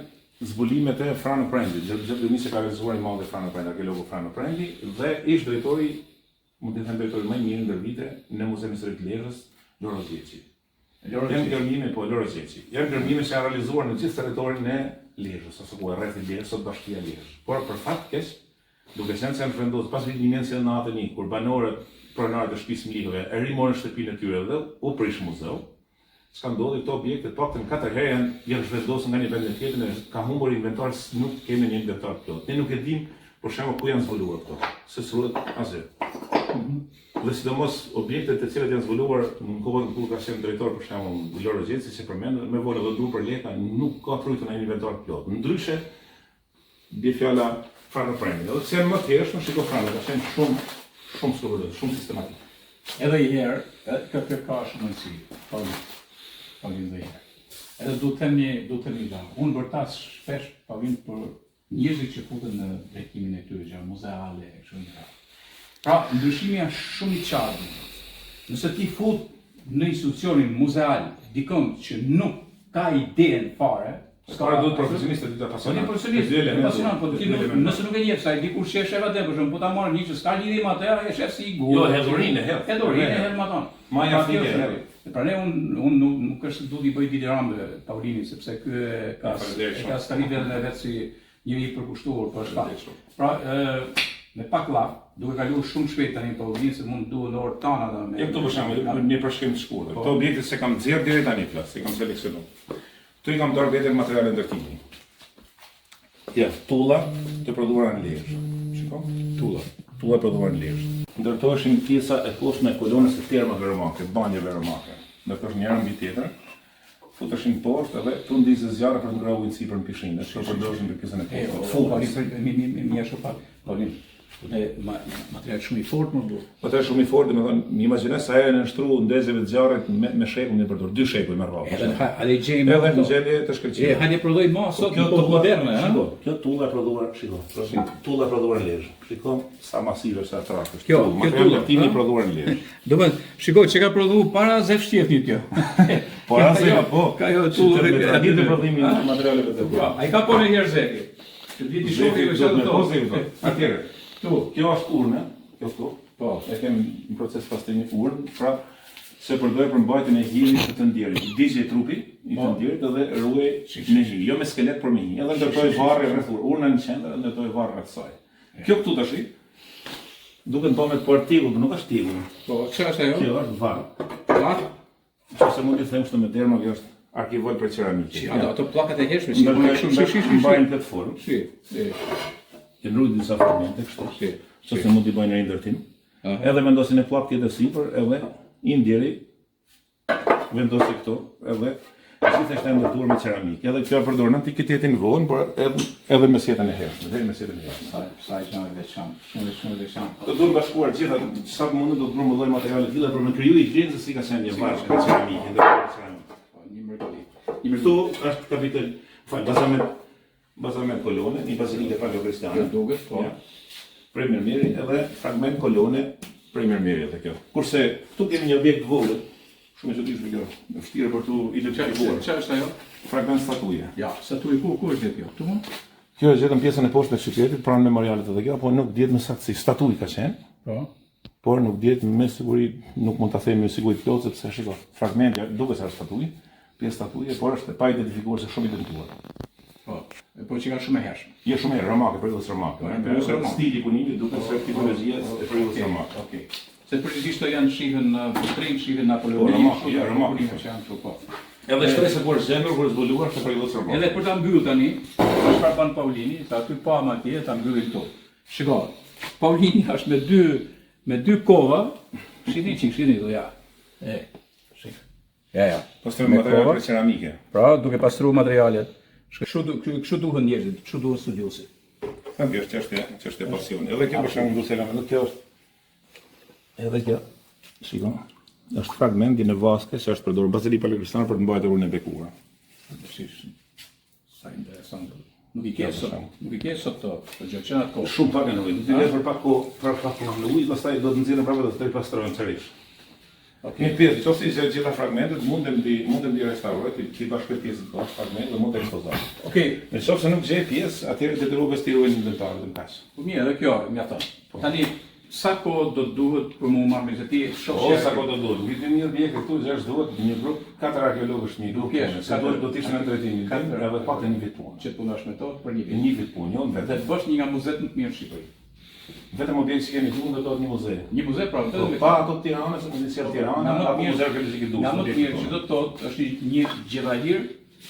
zbulimet e Frano Prendi, gjë ka realizuar i madh Frano Prendi, arkeologu Frano Prendi dhe ish drejtori, mund të them drejtori më i mirë ndër vite në Muzeun Historik të Lezhës, Loro Zjeçi. Janë gërmime po Loro Zjeçi. Janë gërmime që janë realizuar në gjithë territorin e Lezhës, ose ku rreth i Lezhës, sot bashkia e Lezhës. Por për fat keq, duke qenë se janë vendosur pas vitit 1991, kur banorët pronarët e shtëpisë Mlikëve e rimorën shtëpinë e tyre dhe u prish muzeu. S'ka ndodhur këto objekte paktën 4 herë janë zhvendosur nga një vend tjetër, ka humbur inventar, nuk kemi një inventar plot. Ne nuk e dimë për shembull ku janë zbuluar këto, se s'ruhet asgjë. Dhe sidomos objektet të cilat janë zbuluar në kohën kur ka qenë drejtor për shembull Loro Zjeçi, si përmendën, me volë dhe dur për leka, nuk ka prutur në një inventar plot. Ndryshe bie fjala Frano Prendi. Edhe pse më të hershëm shiko Frano, ka qenë shumë skurrë, shumë sistematik. Edhe një herë, këtë ka shumë rëndësi, Paulin dhe herë. Edhe du të them një gjë. Unë bërtas shpesh Paulin për njerëzit që futen në drejtimin e këtyre gjëra muzeale, kështu me radhë. Pra, ndryshimi është shumë i qartë. Nëse ti fut në institucionin muzeal dikon që nuk ka idenë fare, Skara duhet profesionistë të apasionant. Po profesionistë, apasionant, po ti nëse nuk e njeh sa i dikur shef atë, për shembull, po ta marr një që s'ka lidhje me atë, e shef si i gur. Jo, hedhurinë e hedh. Hedhurinë e hedh me atë. Maja fike. Pra ne unë nuk është duhet i bëj ditirame Paulinit sepse ky ka staritë në vetë si njëri i përkushtuar për shkak. Pra me pak llaf, duke kaluar shumë shpejt tani Paulinë se mund duhen orë tana me. Këtu për shembull, një përshkrim të shkurtër. Këto objekte se kam nxjerr deri tani flas, se kam seleksionuar. Këtu I kam dorë vetëm materiale ndërtimi. Ja, tulla të prodhuara në Lezhë. Shikoj, tulla prodhuara në Lezhë. Ndërtoheshin pjesa e poshtme e kolonës së terma veromake, banje veromake. Ndërtohesh njëra mbi tjetrën. Futeshin poshtë edhe tu ndizë zjarre për të ngrahur ujin sipër në pishinë. Kështu përdorëshin për pjesën e poshtë. Mi ashtu pak. Paulinë. Material shumë I fortë më duhet. Material shumë I fortë, domethënë, më imagjino sa herë në shtruar ndezjeve të zjarrit me shekull në përdor, 2 shekull me radhë. Edhe gjejmë edhe në gjendje të shkëlqyer. Hajde prodhoj më sot në kohë moderne, ha? Kjo tulla e prodhuar, shiko. Tulla e prodhuar në Lezhë. Shiko sa masive sa trakës. Kjo tulla timi I prodhuar në Lezhë. Domethënë, shiko çka ka prodhuar para Zef Shqefnit kjo. Para Zef, po. Ka jo tulla e ditë prodhimi të materialeve të tjera. Ai ka punë herë Zefi. Që viti shoku I do të pozim. Atëherë, kjo është urna, kjo këtu. Po, e kemi në proces pastrimi urnë, pra se përdor për mbajtjen e hijit të ndjerit. Digjë trupi I të ndjerit edhe ruaj në hij, jo me skelet por me hij. Edhe ndërtoj varre rreth urna në qendër, ndërtoj varre rreth saj. Kjo këtu tash duket po me portigull, nuk është tigull. Po, çfarë është ajo? Kjo është varr. Varr? Nëse mund të them kështu me terma, kjo është arkivol për ceramikë. Ato pllakat e hershme që mbajnë këtë formë. Që ndrujt disa fragmente kështu. Ose mund t'i bëjnë rindërtim. Edhe vendosin e pllak tjetër sipër, edhe I ndjeri vendosi këto, edhe gjithashtu është ndërtuar me ceramikë. Edhe kjo përdor në antikitetin vonë, por edhe me sjetën e hershme, deri me sjetën e hershme. Sa është në veçantë, shumë veçantë. Do duhet bashkuar gjitha sa mundet do të përmbëlloj materiale të tilla për me kriju higjinë se si ka qenë një bashkë me ceramikë, ndërtuar ceramikë. Një mrekulli. Këtu është kapitol, bazament kolone, një bazilikë paleokristiane. Duket, po. Premier Miri edhe fragment kolone Premier Miri edhe kjo. Kurse këtu kemi një objekt vogël, shumë e çuditshme kjo, e vështirë për tu identifikuar. Çfarë është ajo? Fragment statuje. Ja, statuje ku është kjo? Këtu? Kjo është gjetën pjesën e poshtë të qytetit, pranë memorialit edhe kjo, po nuk dihet me saktësi. Statuj ka qenë. Po. Por nuk dihet me siguri, nuk mund ta themi me siguri të plotë sepse shiko, fragmenti duket se është statuj, pjesë statuje, por është pa identifikuar se shumë I dëmtuar. Po që ka shumë e hershme. Jo shumë herë, romake, periudhës romake. Stili punimit duket se tipologjia e periudhës romake. Okej. Se përgjithsisht janë shihen në Putrin, shihen në Apollonin, romake që janë këtu po. Edhe shpresë kur zgjendur kur zbuluar se periudhës romake. Edhe për ta mbyllur tani, çfarë bën Paulini, ta aty pa atje, ta mbyllim këtu. Shiko, Paulini është me dy kova, shihni do ja. Ja. Pastruar materiale ceramike. Pra, duke pastruar materialet. Kështu duhen njerëzit, kështu duhen studiosit. Kjo është çështje pasioni. Edhe kjo për shembull Lucela, kjo është edhe kjo. Shikon. Është fragmenti në vaske që është përdorur bazilikë paleokristiane për të mbajtur urën e bekuar. Sa interesant. Nuk I ke sot to, gjërat kohë. Shumë pak në ujë. Do të lë për pak kohë në ujë, pastaj do të nxjerrën prapë do të ripastrojnë sërish. Një pjesë, nëse I zgjedh gjitha fragmentet, mundem di restauroj, ti bashkoj pjesët të fragmente dhe mund të ekspozoj. Okej. Nëse nuk gjej pjesë, atëherë detyrohet të stirojnë inventarët në kaq. Po mirë, edhe kjo mjafton. Tani sa kohë do të duhet për mua marrë me ti shoqë? Sa kohë do duhet? Vitin mirë bie këtu 6 duhet një grup 4 arkeologësh një grup. Sa do të ishte në drejtimin tim, edhe pak një vit punë. Që të punosh me to për një vit. Një vit punë, jo vetë. Dhe të bësh një nga muzet më të mirë në Shqipëri. Vetëm objekti që kemi këtu do të thotë një muze. Një muze pra vetëm pa ato të Tiranës, në Muzeun Tirana, apo Muzeu Arkeologjik I Durrësit. Nga më të mirë që do të thotë është një gjellahir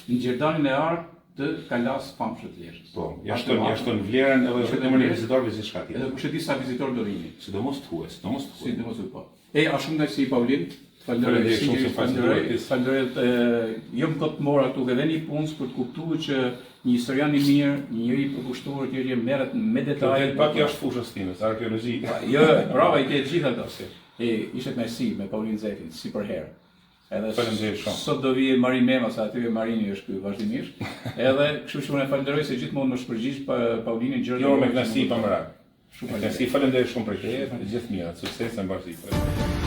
në Gjerdanin e Artë të kalas famshëm të Lezhës. Po, jashton vlerën edhe numrin e vizitorëve si shkati. Edhe kush e di sa vizitor do rini. Sidomos thuaj. Po. Ashtu nga si Paulin, falenderoj, jo më kot mora këtu dhe një punës për të kuptuar që një historian I mirë, një njeri I përkushtuar që merret me detaje. Pak jashtë fushës time, arkeologji. Jo, brava I ke gjithë ato. Ishte kënaqësi me Paulin Zefin, si për herë. Edhe sot do vijë Marin Mema, sa aty Marini është këtu vazhdimisht. Edhe kështu që unë e falenderoj se gjithmonë më shpërgjigj Paulinin gjëra. Jo me kënaqësi pa merak. Shumë falenderoj shumë për këtë, gjithë mirat, sukses në bashkësi.